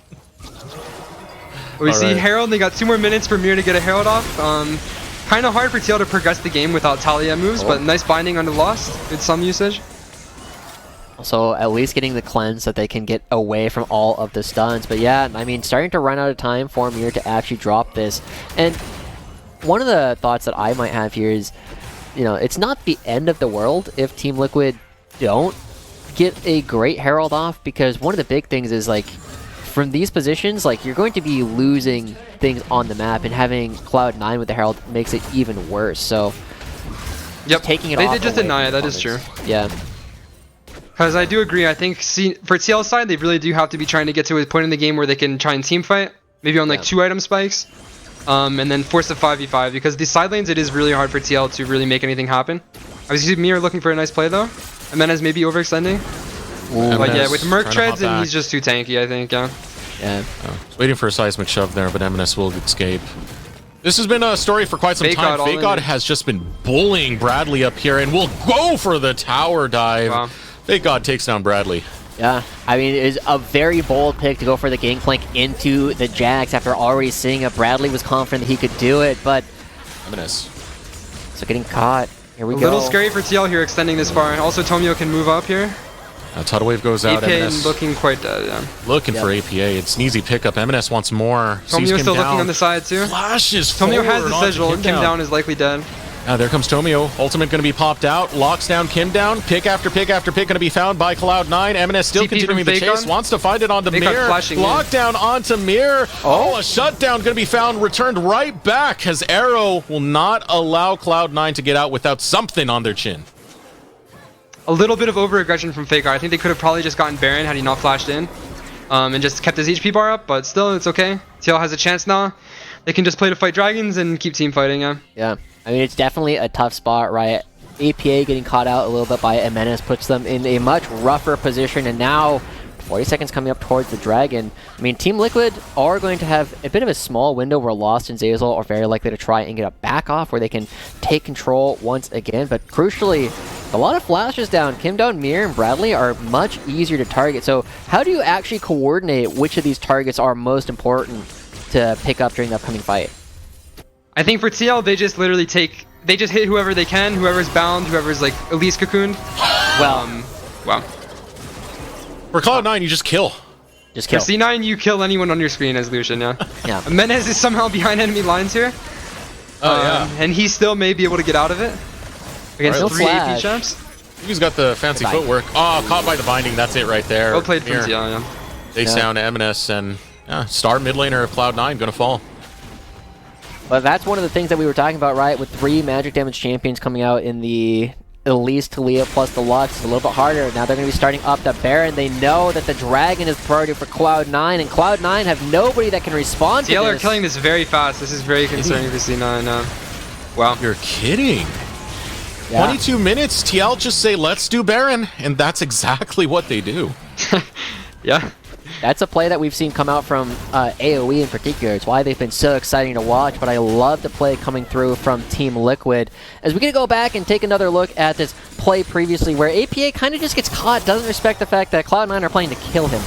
Speaker 2: We see Herald, they got 2 more minutes for Mir to get a Herald off. Kind of hard for TL to progress the game without Talia moves, but nice binding on the Lost with some usage.
Speaker 3: Also, at least getting the cleanse so that they can get away from all of the stuns. But yeah, I mean, starting to run out of time for Mir to actually drop this. And one of the thoughts that I might have here is, it's not the end of the world if Team Liquid don't get a great Herald off, because one of the big things is, like, from these positions, like, you're going to be losing things on the map, and having Cloud9 with the Herald makes it even worse. So, taking it off.
Speaker 2: They did just deny it, that is true.
Speaker 3: Yeah.
Speaker 2: Because I do agree, I think for TL side, they really do have to be trying to get to a point in the game where they can try and team fight, maybe on like 2 item spikes, and then force a 5v5, because the side lanes, it is really hard for TL to really make anything happen. I see Mir looking for a nice play though. Amenes maybe overextending. But yeah, with Merc treads, and he's just too tanky, I think, yeah.
Speaker 1: Just waiting for a seismic shove there, but Amenes will escape. This has been a story for quite some time. FakeGod has just been bullying Bradley up here, and will go for the tower dive.
Speaker 2: Wow.
Speaker 1: FakeGod takes down Bradley.
Speaker 3: Yeah, I mean, it is a very bold pick to go for the Gangplank into the Jax after already seeing if Bradley was confident that he could do it, but...
Speaker 1: Amenes.
Speaker 3: So getting caught. Here we go.
Speaker 2: A little scary for TL here, extending this far. Also, Tomio can move up here.
Speaker 1: Tidal Wave goes out.
Speaker 2: APA looking quite dead, yeah.
Speaker 1: Looking for APA. It's an easy pickup. Amenes wants more.
Speaker 2: Tomio still looking on the side, too.
Speaker 1: Flashes
Speaker 2: Tomio has the sigil. Kim down is likely dead.
Speaker 1: There comes Tomio. Ultimate going to be popped out. Locks down Kim down. Pick after pick after pick going to be found by Cloud9. Amenes still continuing the chase. Wants to find it onto Mir. Lockdown onto Mir. Oh, a shutdown going to be found. Returned right back, as Arrow will not allow Cloud9 to get out without something on their chin.
Speaker 2: A little bit of over-aggression from FakeGod. I think they could have probably just gotten Baron had he not flashed in. And just kept his HP bar up, but still, it's okay. TL has a chance now. They can just play to fight dragons and keep team fighting,
Speaker 3: Yeah. I mean, it's definitely a tough spot, right? APA getting caught out a little bit by Amenes puts them in a much rougher position, and now 40 seconds coming up towards the dragon. I mean, Team Liquid are going to have a bit of a small window where Lost and Zeyzal are very likely to try and get a back off where they can take control once again, but crucially, a lot of flashes down. Kim down, Mir, and Bradley are much easier to target. So how do you actually coordinate which of these targets are most important to pick up during the upcoming fight?
Speaker 2: I think for TL, they just literally they just hit whoever they can, whoever's bound, whoever's like at least cocooned.
Speaker 3: Well,
Speaker 2: wow.
Speaker 1: For Cloud9, you just kill.
Speaker 3: Just kill.
Speaker 2: For C9, you kill anyone on your screen as Lucian, yeah.
Speaker 3: Yeah.
Speaker 2: Menez is somehow behind enemy lines here. And he still may be able to get out of it. Against 3 AP champs.
Speaker 1: He's got the fancy footwork. Oh, caught by the binding. That's it right there.
Speaker 2: Well played from TL, yeah.
Speaker 1: They sound Amenes, and star mid laner of Cloud9 gonna fall.
Speaker 3: But that's one of the things that we were talking about, right? With 3 magic damage champions coming out in the Elise, Talia, plus the Lux, it's a little bit harder. Now they're going to be starting up the Baron. They know that the Dragon is priority for Cloud9, and Cloud9 have nobody that can respond to this.
Speaker 2: TL are killing this very fast. This is very concerning for C9. Wow.
Speaker 1: You're kidding. 22 minutes, TL just say, let's do Baron, and that's exactly what they do.
Speaker 2: Yeah.
Speaker 3: That's a play that we've seen come out from AoE in particular. It's why they've been so exciting to watch, but I love the play coming through from Team Liquid. As we can go back and take another look at this play previously, where APA kind of just gets caught, doesn't respect the fact that Cloud9 are playing to kill him.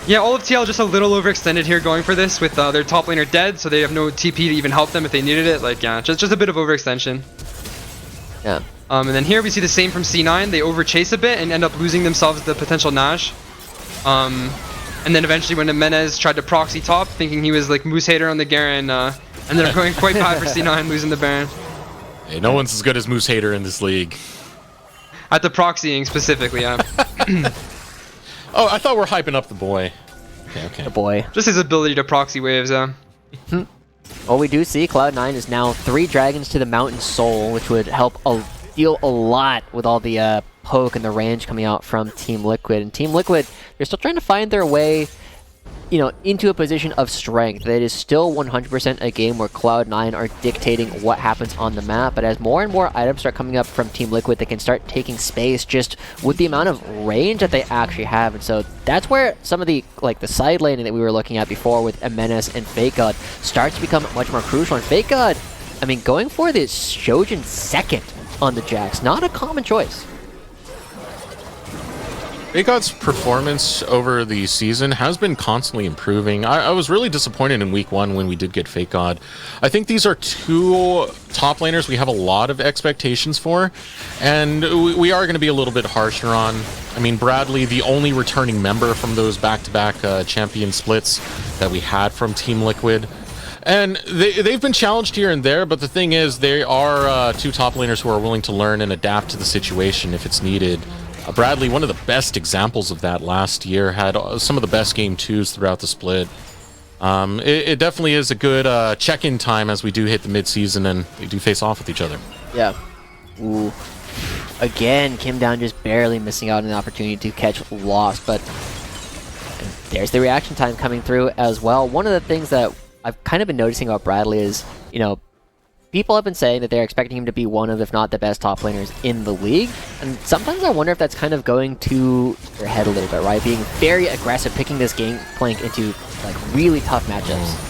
Speaker 2: Yeah, all of TL just a little overextended here going for this, with their top laner dead, so they have no TP to even help them if they needed it. Like, yeah, just a bit of overextension.
Speaker 3: Yeah.
Speaker 2: And then here we see the same from C9. They overchase a bit and end up losing themselves the potential Nash. And then eventually when Menez tried to proxy top, thinking he was like Moose Hater on the Garen, ended up going quite bad for C9, losing the Baron.
Speaker 1: Hey, no one's as good as Moose Hater in this league.
Speaker 2: At the proxying specifically, yeah.
Speaker 1: Oh, I thought we're hyping up the boy. Okay.
Speaker 3: The boy.
Speaker 2: Just his ability to proxy waves, yeah.
Speaker 3: Well, we do see Cloud9 is now 3 dragons to the Mountain Soul, which would help deal a lot with all the poke and the range coming out from Team Liquid. And Team Liquid, they're still trying to find their way, into a position of strength. It is still 100% a game where Cloud9 are dictating what happens on the map, but as more and more items start coming up from Team Liquid, they can start taking space just with the amount of range that they actually have. And so that's where some of the side laning that we were looking at before with Menace and FakeGod starts to become much more crucial. And FakeGod, I mean, going for this Shojin second on the Jax, not a common choice.
Speaker 1: FakeGod's performance over the season has been constantly improving. I was really disappointed in week 1 when we did get FakeGod. I think these are 2 top laners we have a lot of expectations for, and we are going to be a little bit harsher on. I mean, Bradley, the only returning member from those back-to-back champion splits that we had from Team Liquid. And they've been challenged here and there, but the thing is, they are 2 top laners who are willing to learn and adapt to the situation if it's needed. Bradley, one of the best examples of that last year, had some of the best game 2s throughout the split. It definitely is a good check-in time as we do hit the mid-season and they do face off with each other.
Speaker 3: Yeah. Ooh. Again, Kim Down just barely missing out on the opportunity to catch Lost, but there's the reaction time coming through as well. One of the things that I've kind of been noticing about Bradley is, people have been saying that they're expecting him to be one of, if not the best top laners in the league. And sometimes I wonder if that's kind of going to their head a little bit, right? Being very aggressive, picking this game plank into really tough matchups.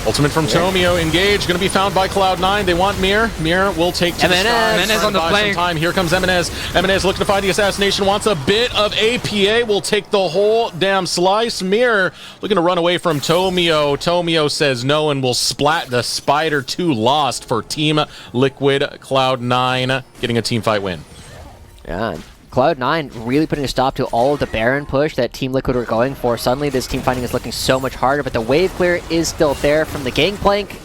Speaker 1: Ultimate from Tomio, engage, going to be found by Cloud9. They want Mir. Mir will take to the sky.
Speaker 2: Emenez on the flank.
Speaker 1: Time. Here comes Emenez. Emenez looking to find the assassination, wants a bit of APA, will take the whole damn slice. Mir looking to run away from Tomio. Tomio says no and will splat the Spider 2 Lost for Team Liquid. Cloud9 getting a team fight win.
Speaker 3: Yeah. Cloud9 really putting a stop to all of the Baron push that Team Liquid were going for. Suddenly this team fighting is looking so much harder, but the wave clear is still there from the Gangplank.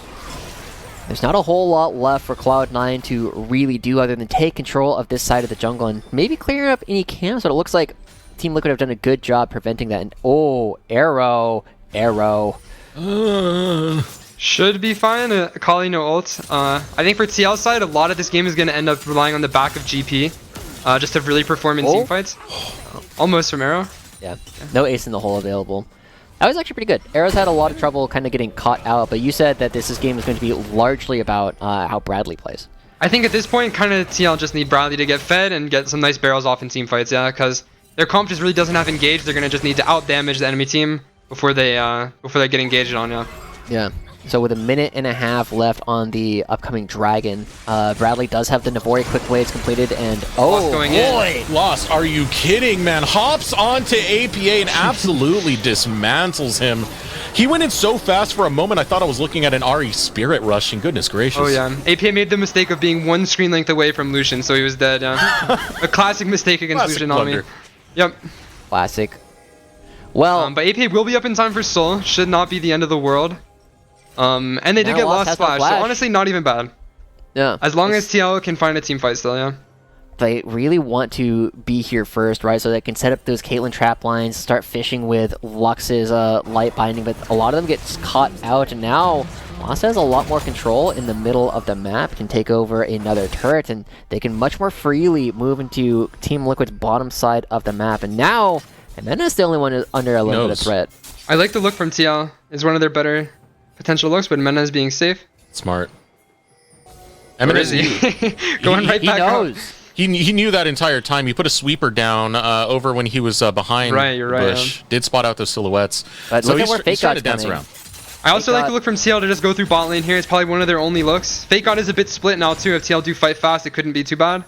Speaker 3: There's not a whole lot left for Cloud9 to really do other than take control of this side of the jungle and maybe clear up any camps, but it looks like Team Liquid have done a good job preventing that. And oh, arrow.
Speaker 2: Should be fine. Kali no ult. I think for TL side, a lot of this game is going to end up relying on the back of GP. Just to really perform in team fights. Almost from Arrow.
Speaker 3: Yeah, no ace in the hole available. That was actually pretty good. Arrow's had a lot of trouble kind of getting caught out, but you said that this game is going to be largely about how Bradley plays.
Speaker 2: I think at this point, kind of TL just need Bradley to get fed and get some nice barrels off in team fights, yeah, because their comp just really doesn't have engaged. They're going to just need to out-damage the enemy team before they get engaged on, yeah.
Speaker 3: Yeah. So with a minute and a half left on the upcoming Dragon, Bradley does have the Navori quick blades completed, and
Speaker 2: Lost going
Speaker 1: boy, Lost, are you kidding, man? Hops onto APA and absolutely dismantles him. He went in so fast for a moment, I thought I was looking at an RE Spirit rushing. Goodness gracious.
Speaker 2: Oh yeah, APA made the mistake of being 1 screen length away from Lucian, so he was dead. A classic mistake against Lucian on me. Yep.
Speaker 3: Classic. Well,
Speaker 2: but APA will be up in time for Soul. Should not be the end of the world. And they did get Lost Flash, so honestly not even bad.
Speaker 3: Yeah.
Speaker 2: As long as TL can find a team fight still, yeah.
Speaker 3: They really want to be here first, right? So they can set up those Caitlyn trap lines, start fishing with Lux's light binding, but a lot of them get caught out, and now Lost has a lot more control in the middle of the map, can take over another turret, and they can much more freely move into Team Liquid's bottom side of the map. And now, Amena's the only one under a little bit of threat.
Speaker 2: I like the look from TL. It's one of their better potential looks, but Mena is being safe.
Speaker 1: Smart.
Speaker 2: Where is he? Going right back
Speaker 3: knows.
Speaker 2: out.
Speaker 1: He knew that entire time. He put a sweeper down over when he was behind
Speaker 2: you're right,
Speaker 1: bush. Did spot out those silhouettes.
Speaker 3: But
Speaker 1: so
Speaker 3: look at where
Speaker 1: he's trying to
Speaker 3: FakeGod's
Speaker 1: dance around.
Speaker 2: I also like the look from TL to just go through bot lane here. It's probably one of their only looks. FakeGod is a bit split now too. If TL do fight fast, it couldn't be too bad.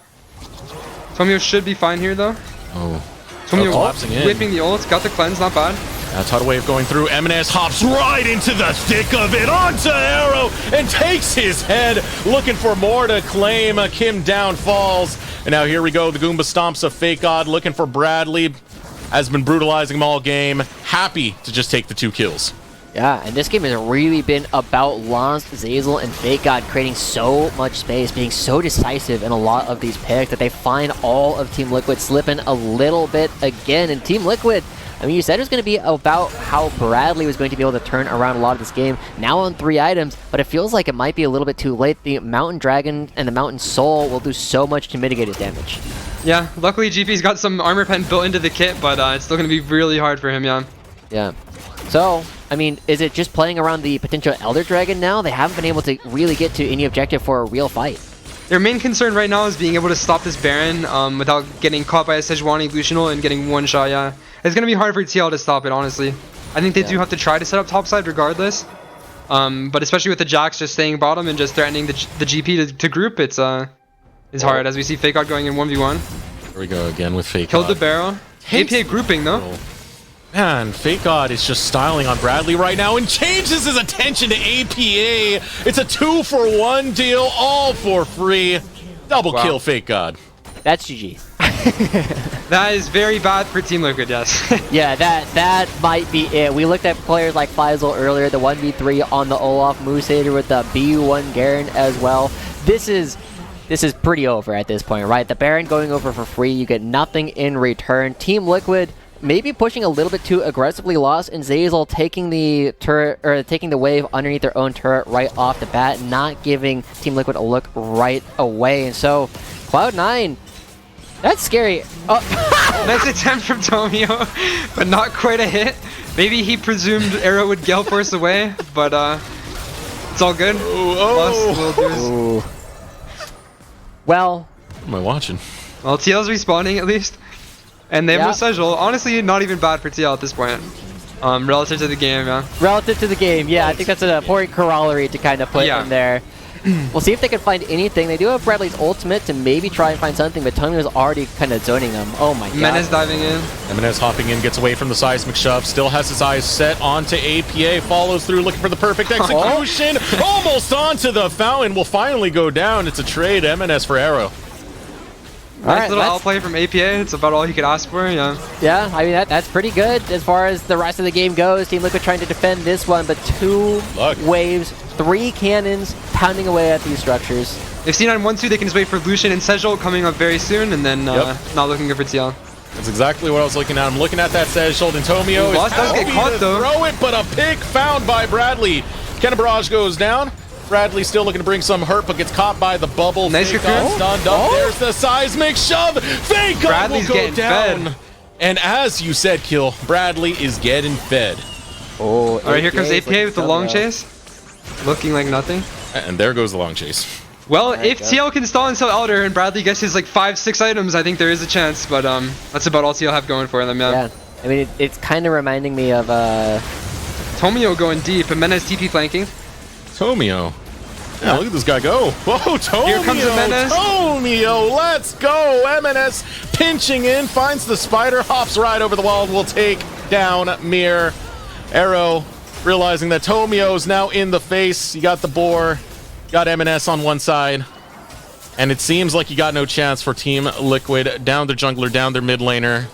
Speaker 2: Tomio should be fine here though.
Speaker 1: Oh.
Speaker 2: Tomio
Speaker 1: collapsing in.
Speaker 2: whipping the ult. Got the cleanse, not bad.
Speaker 1: That's how the wave going through. Emenez hops right into the thick of it, onto Arrow, and takes his head, looking for more to claim. Kim down falls. And now here we go, the Goomba stomps of FakeGod, looking for Bradley. Has been brutalizing him all game. Happy to just take the 2 kills.
Speaker 3: Yeah, and this game has really been about Lost, Zazel, and FakeGod creating so much space, being so decisive in a lot of these picks that they find all of Team Liquid slipping a little bit again. And Team Liquid, I mean, you said it was going to be about how Bradley was going to be able to turn around a lot of this game. Now on 3 items, but it feels like it might be a little bit too late. The Mountain Dragon and the Mountain Soul will do so much to mitigate his damage.
Speaker 2: Yeah, luckily GP's got some armor pen built into the kit, but it's still going to be really hard for him, yeah.
Speaker 3: Yeah. So, I mean, is it just playing around the potential Elder Dragon now? They haven't been able to really get to any objective for a real fight.
Speaker 2: Their main concern right now is being able to stop this Baron without getting caught by a Sejuani Lucianal and getting one shot, yeah. It's going to be hard for TL to stop it, honestly. I think they do have to try to set up topside regardless. But especially with the Jax just staying bottom and just threatening the GP to group, it's hard, as we see Fake Out going in 1v1.
Speaker 1: Here we go again with Fake
Speaker 2: Killed
Speaker 1: Out.
Speaker 2: the barrel. APA grouping, though.
Speaker 1: Man, Fake God is just styling on Bradley right now and changes his attention to APA. It's a 2-for-1 deal, all for free. Double kill Fake God.
Speaker 3: That's GG.
Speaker 2: That is very bad for Team Liquid, yes.
Speaker 3: Yeah, that might be it. We looked at players like Faisal earlier, the 1v3 on the Olaf Moosehater with the B1 Garen as well. This is pretty over at this point, right? The Baron going over for free, you get nothing in return. Team Liquid maybe pushing a little bit too aggressively, Lost and Zeyzal taking the turret, or taking the wave underneath their own turret right off the bat, not giving Team Liquid a look right away. And so Cloud9, that's scary. Oh.
Speaker 2: Nice attempt from Tomio, but not quite a hit. Maybe he presumed Arrow would Gale Force away, but it's all good.
Speaker 3: Ooh. Well,
Speaker 1: What am I watching?
Speaker 2: Well, TL's respawning at least. And they have no Sejul. Honestly, not even bad for TL at this point. Relative to the game, yeah.
Speaker 3: Relative to the game, yeah. I think that's an important corollary to kind of put in there. We'll see if they can find anything. They do have Bradley's ultimate to maybe try and find something, but Tony was already kind of zoning them. Oh my god.
Speaker 2: Menace diving in.
Speaker 1: Menace hopping in, gets away from the seismic shove, still has his eyes set onto APA, follows through, looking for the perfect execution. Almost onto the fountain, will finally go down. It's a trade, MNS for Arrow.
Speaker 2: Nice little outplay from APA. It's about all he could ask for, yeah.
Speaker 3: Yeah, I mean, that's pretty good as far as the rest of the game goes. Team Liquid trying to defend this one, but 2 waves, 3 cannons pounding away at these structures.
Speaker 2: If C9 wants to, they can just wait for Lucian and Sejul coming up very soon, and then not looking good for TL.
Speaker 1: That's exactly what I was looking at. I'm looking at that Sejul, and Tomio is
Speaker 2: does get caught, though.
Speaker 1: Throw it, but a pick found by Bradley. Cannon Barrage goes down. Bradley still looking to bring some hurt, but gets caught by the bubble.
Speaker 2: Nice
Speaker 1: stunned up. There's the seismic shove. Fake God will go down.
Speaker 2: Fed.
Speaker 1: And as you said, Kill, Bradley is getting fed.
Speaker 3: Oh,
Speaker 2: all right, here comes APA with the long chase. Looking like nothing.
Speaker 1: And there goes the long chase.
Speaker 2: Well, if TL can stall and sell Elder and Bradley gets his like 5-6 items, I think there is a chance, but that's about all TL have going for them,
Speaker 3: yeah. I mean, it's kind of reminding me of
Speaker 2: Tomio going deep and Menace TP flanking.
Speaker 1: Tomio. Yeah, look at this guy go. Whoa, Tomio.
Speaker 2: Here comes the Menace.
Speaker 1: Tomio, let's go. MNS pinching in, finds the spider, hops right over the wall, and will take down Mir. Arrow realizing that Tomio's now in the face. You got the boar, got MNS on one side, and it seems like you got no chance for Team Liquid. Down their jungler, down their mid laner.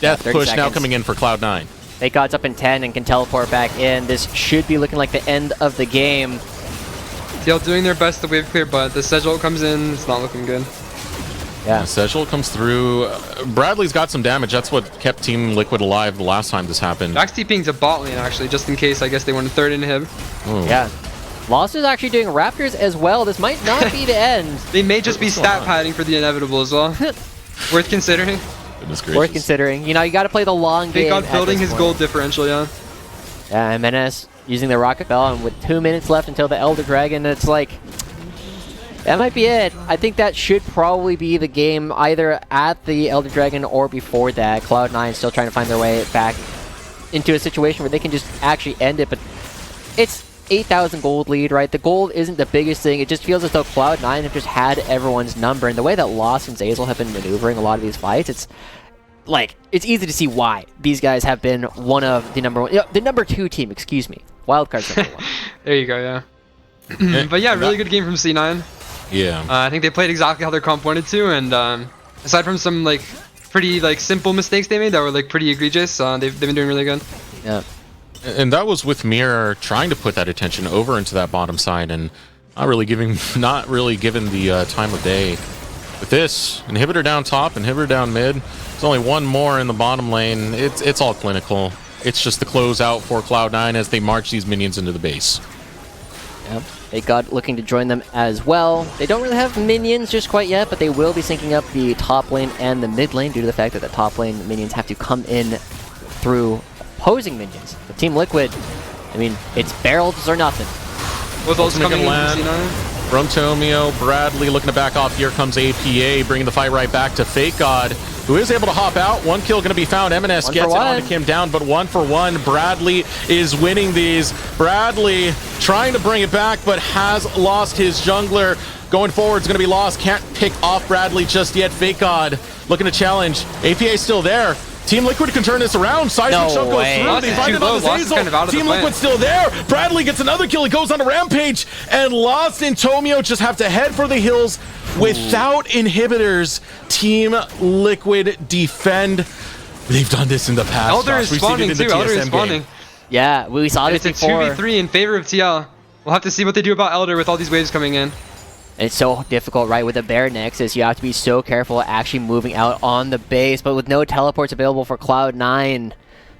Speaker 1: Death push now coming in for Cloud9.
Speaker 3: Fake God's up in 10 and can teleport back in. This should be looking like the end of the game.
Speaker 2: TL doing their best to wave clear, but the Sejul comes in, it's not looking good.
Speaker 1: Yeah, Sejul comes through. Bradley's got some damage. That's what kept Team Liquid alive the last time this happened.
Speaker 2: Jax TPing to bot lane, actually, just in case. I guess they want a third inhib.
Speaker 1: Ooh.
Speaker 3: Yeah. Lost is actually doing Raptors as well. This might not be the end.
Speaker 2: They may just be stat padding for the inevitable as well. Worth considering.
Speaker 1: Goodness gracious.
Speaker 3: Worth considering. You know, you got to play the long game.
Speaker 2: Fake God building his gold differential, yeah.
Speaker 3: Yeah, and Menace using the Rocket Bell, and with 2 minutes left until the Elder Dragon, it's like, that might be it. I think that should probably be the game, either at the Elder Dragon or before that. Cloud9 still trying to find their way back into a situation where they can just actually end it, but it's 8,000 gold lead, right? The gold isn't the biggest thing. It just feels as though Cloud9 have just had everyone's number, and the way that Lost and Zeyzal have been maneuvering a lot of these fights, it's easy to see why these guys have been one of the number 2 team, excuse me. Wildcard's number 1.
Speaker 2: There you go, yeah. But yeah, really good game from C9.
Speaker 1: Yeah.
Speaker 2: I think they played exactly how their comp wanted to, and aside from some pretty simple mistakes they made that were pretty egregious, they've been doing really good.
Speaker 3: Yeah.
Speaker 1: And that was with Mir trying to put that attention over into that bottom side and not really given the time of day. With this, inhibitor down top, inhibitor down mid, There's only one more in the bottom lane. It's all clinical. It's just the closeout for Cloud9 as they march these minions into the base.
Speaker 3: Yep. FakeGod looking to join them as well. They don't really have minions just quite yet, but they will be syncing up the top lane and the mid lane due to the fact that the top lane minions have to come in through opposing minions. But Team Liquid, I mean, it's barrels or nothing.
Speaker 2: With those coming in
Speaker 1: land
Speaker 2: from C9.
Speaker 1: from Tomio. Bradley looking to back off. Here comes APA, bringing the fight right back to FakeGod, who is able to hop out. One kill going to be found. M&S gets it onto Kim down, but 1-for-1. Bradley is winning these. Bradley trying to bring it back, but has lost his jungler. Going forward is going to be lost. Can't pick off Bradley just yet. FakeGod looking to challenge. APA still there. Team Liquid can turn this around. Seismic Shot goes through. They find it on the Hazel. Team Liquid still there. Bradley gets another kill. He goes on a rampage. And Lost and Tomio just have to head for the hills without inhibitors. Team Liquid defend. They've done this in the past.
Speaker 2: Elder is spawning too. Elder is spawning.
Speaker 3: Yeah, we saw this before.
Speaker 2: It's a 2v3 in favor of TL. We'll have to see what they do about Elder with all these waves coming in.
Speaker 3: It's so difficult, right? With the Bear Nexus, you have to be so careful actually moving out on the base, but with no teleports available for Cloud9,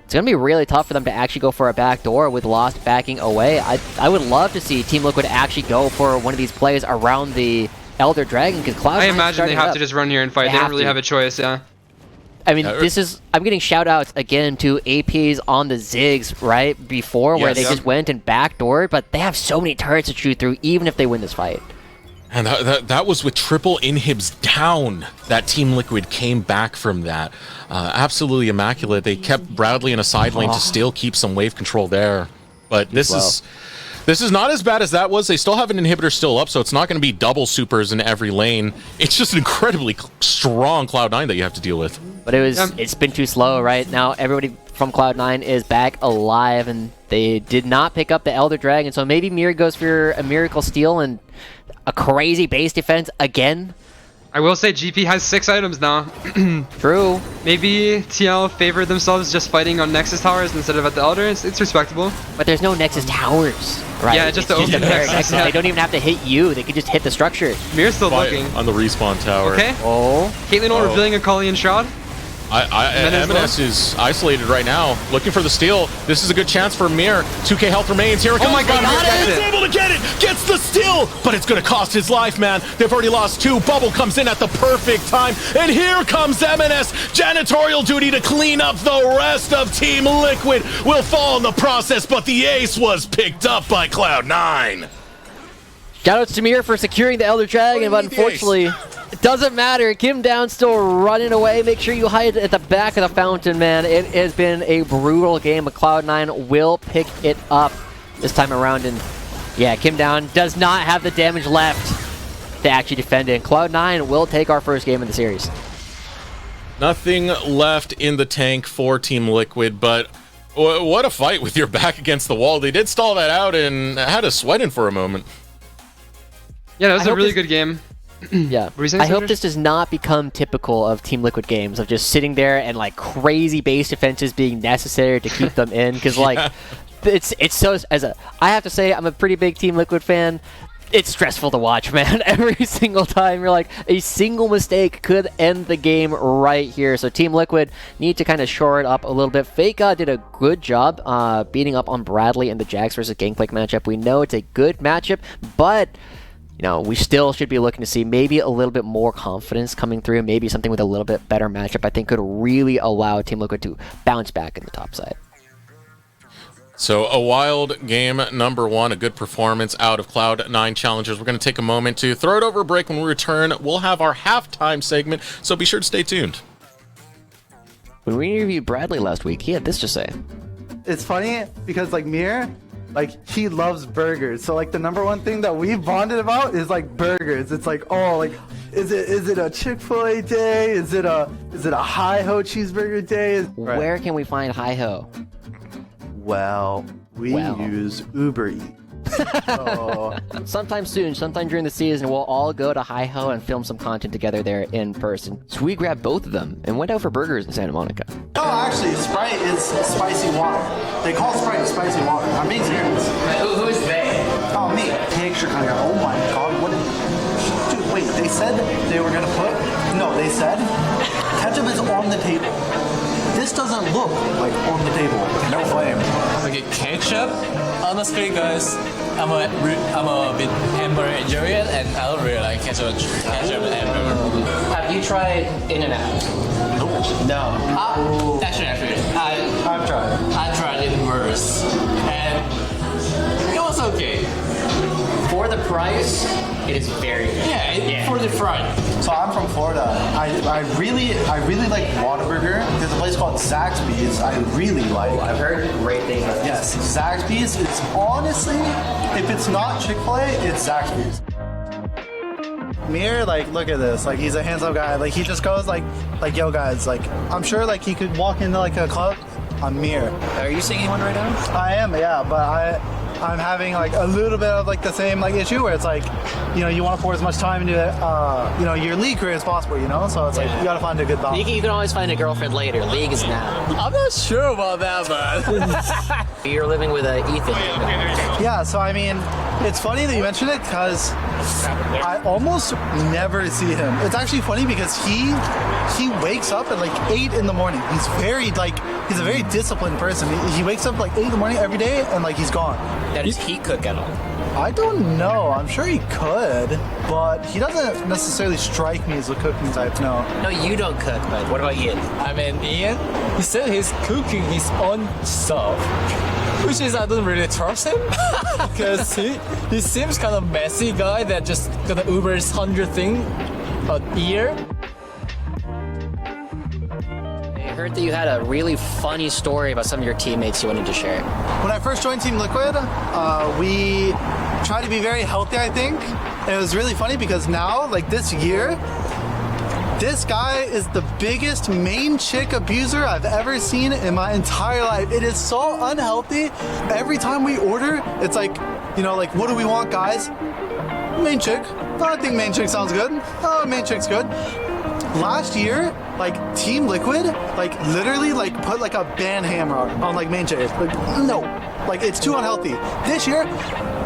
Speaker 3: it's going to be really tough for them to actually go for a backdoor with Lost backing away. I would love to see Team Liquid actually go for one of these plays around the Elder Dragon, because Cloud9
Speaker 2: I imagine they have to just run here and fight. They don't really have a choice, yeah.
Speaker 3: I mean, I'm getting shout-outs again to APs on the Ziggs, right? Before, where they just went and backdoored, but they have so many turrets to shoot through, even if they win this fight.
Speaker 1: And that was with triple inhibs down that Team Liquid came back from that. Absolutely immaculate. They kept Bradley in a side lane to still keep some wave control there. But this is not as bad as that was. They still have an inhibitor still up, so it's not going to be double supers in every lane. It's just an incredibly strong Cloud9 that you have to deal with.
Speaker 3: But it's been too slow, right? Now everybody from Cloud9 is back alive, and they did not pick up the Elder Dragon, so maybe Mir goes for a Miracle Steal and a crazy base defense again.
Speaker 2: I will say GP has 6 items now.
Speaker 3: True.
Speaker 2: Maybe TL favored themselves just fighting on Nexus towers instead of at the Elder. It's respectable.
Speaker 3: But there's no Nexus towers, right?
Speaker 2: Yeah, just the open Nexus.
Speaker 3: They don't even have to hit you. They could just hit the structure.
Speaker 2: Mir's still looking.
Speaker 1: On the respawn tower.
Speaker 2: Okay.
Speaker 3: Oh.
Speaker 2: Caitlyn revealing a Kalian Shroud.
Speaker 1: M&S is isolated right now, looking for the steal. This is a good chance for Mir. 2k health remains. Here it comes.
Speaker 2: Oh my God,
Speaker 1: He's able to get it. Gets the steal, but it's going to cost his life, man. They've already lost 2. Bubble comes in at the perfect time, and here comes M&S. Janitorial duty to clean up the rest of Team Liquid will fall in the process, but the ace was picked up by Cloud9.
Speaker 3: Shoutouts to Mir for securing the Elder Dragon, but unfortunately, it doesn't matter. Kim Down still running away. Make sure you hide at the back of the fountain, man. It has been a brutal game, but Cloud9 will pick it up this time around. And yeah, Kim Down does not have the damage left to actually defend it. Cloud9 will take our first game in the series.
Speaker 1: Nothing left in the tank for Team Liquid, but what a fight with your back against the wall. They did stall that out and had us sweating for a moment.
Speaker 2: Yeah, that was a really good game.
Speaker 3: Yeah, I hope this does not become typical of Team Liquid games of just sitting there and like crazy base defenses being necessary to keep them in, because like it's so I have to say I'm a pretty big Team Liquid fan. It's stressful to watch, man. Every single time you're like, a single mistake could end the game right here. So Team Liquid need to kind of shore it up a little bit. Faker did a good job beating up on Bradley in the Jax versus Gangplank matchup. We know it's a good matchup, but you know, we still should be looking to see maybe a little bit more confidence coming through. Maybe something with a little bit better matchup, I think, could really allow Team Liquid to bounce back in the top side.
Speaker 1: So a wild game number 1, a good performance out of Cloud9 Challengers. We're going to take a moment to throw it over a break. When we return, we'll have our halftime segment, so be sure to stay tuned.
Speaker 3: When we interviewed Bradley last week, he had this to say.
Speaker 4: It's funny because like Mir, like he loves burgers. So like the number one thing that we've bonded about is like burgers. It's like, oh, like is it a Chick-fil-A day? Is it a Hi-Ho cheeseburger day?
Speaker 3: Where can we find Hi-Ho?
Speaker 4: Well, we use Uber Eats. So
Speaker 3: sometime soon, sometime during the season, we'll all go to Hi-Ho and film some content together there in person. So we grabbed both of them and went out for burgers in Santa Monica.
Speaker 5: Oh, actually, Sprite is spicy water. They call Sprite spicy water. I'm being serious.
Speaker 6: Who is they?
Speaker 5: Oh, me. Picture kind of. Oh my God, what? Dude, wait. They said they were gonna put No, they said ketchup is on the table. This doesn't look like on the table. No flame.
Speaker 6: Okay, ketchup. Honestly, guys, I'm a bit hamburger enjoyer, and I don't really like ketchup and hamburger.
Speaker 3: Have you tried In-N-Out?
Speaker 6: No. Actually,
Speaker 5: I've tried.
Speaker 6: I tried it worse, and it was okay.
Speaker 3: For the price, it is very good.
Speaker 6: Yeah, for the fry.
Speaker 5: So I'm from Florida. I really like Whataburger. There's a place called Zaxby's. I really like.
Speaker 3: I've heard great things about this.
Speaker 5: Yes, Zaxby's is honestly, if it's not Chick-fil-A, it's Zaxby's. Mir, like, look at this. Like, he's a handsome guy. Like, he just goes like, yo, guys. Like, I'm sure like he could walk into like a club. I'm Mir.
Speaker 6: Are you singing one right now?
Speaker 5: I am, yeah, but I'm having like a little bit of like the same like issue where it's like, you know, you want to pour as much time into you know, your league career as possible, you know. So it's like you gotta find a good balance.
Speaker 3: You can always find a girlfriend later. League is now.
Speaker 6: I'm not sure about that, but
Speaker 3: You're living with Ethan.
Speaker 5: Yeah, so I mean, it's funny that you mentioned it because I almost never see him. It's actually funny because he wakes up at like 8 in the morning. He's a very disciplined person. He wakes up like 8 in the morning every day and like he's gone.
Speaker 3: Now, does he cook at all?
Speaker 5: I don't know. I'm sure he could, but he doesn't necessarily strike me as a cooking type. No.
Speaker 3: No, you don't cook, but what about Ian?
Speaker 6: I mean, Ian, he said he's cooking his own stuff, which is I don't really trust him because he seems kind of messy guy that just gonna Uber 100 thing a year.
Speaker 3: I heard that you had a really funny story about some of your teammates you wanted to share.
Speaker 5: When I first joined Team Liquid, we tried to be very healthy, I think. And it was really funny because now, like this year, this guy is the biggest main chick abuser I've ever seen in my entire life. It is so unhealthy. Every time we order, it's like, you know, like, what do we want, guys? Main chick. Oh, I think main chick sounds good. Oh, main chick's good. Last year, like Team Liquid, like literally like put like a ban hammer on like main chick. Like, no, like it's too unhealthy. This year,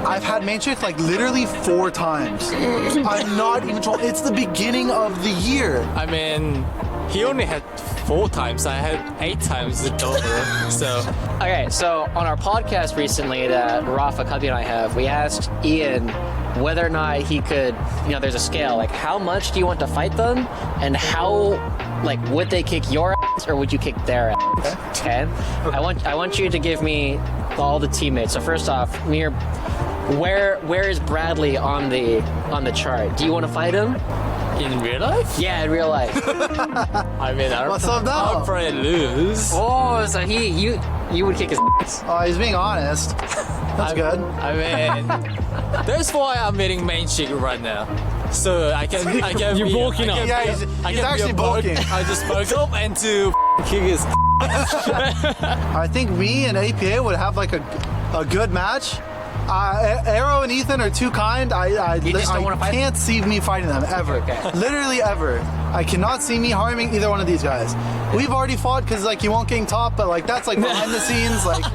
Speaker 5: I've had main chick like literally 4 times. I'm not even trolling. It's the beginning of the year.
Speaker 6: I mean, he only had 4 times. I had 8 times the total. So
Speaker 3: Okay, so on our podcast recently that Rafa, Cubby, and I have, we asked Ian whether or not he could, you know, there's a scale, like how much do you want to fight them and how, like, would they kick your ass or would you kick their ass? Okay? I want you to give me all the teammates. So first off, Mir, where is Bradley on the chart? Do you want to fight him?
Speaker 6: in real life?
Speaker 3: Yeah, in real life.
Speaker 6: I mean,
Speaker 5: What's up now?
Speaker 6: I'll probably lose.
Speaker 3: Oh, so you would kick his ass.
Speaker 5: Oh, he's being honest. That's good.
Speaker 6: I mean, that's why I'm eating main chicken right now. So I can
Speaker 7: You're
Speaker 6: be,
Speaker 7: bulking
Speaker 6: I
Speaker 7: up.
Speaker 6: can
Speaker 5: Yeah,
Speaker 6: be-
Speaker 5: he's
Speaker 6: I can
Speaker 5: actually
Speaker 6: be a bulk.
Speaker 5: bulking.
Speaker 6: I just bulked up and to kick his.
Speaker 5: I think me and APA would have like a good match. Arrow and Ethan are too kind. I
Speaker 3: just don't wanna fight
Speaker 5: can't see me fighting them ever.
Speaker 3: Okay.
Speaker 5: Literally ever. I cannot see me harming either one of these guys. We've already fought because like you won't getting top, but like that's like behind the scenes. Like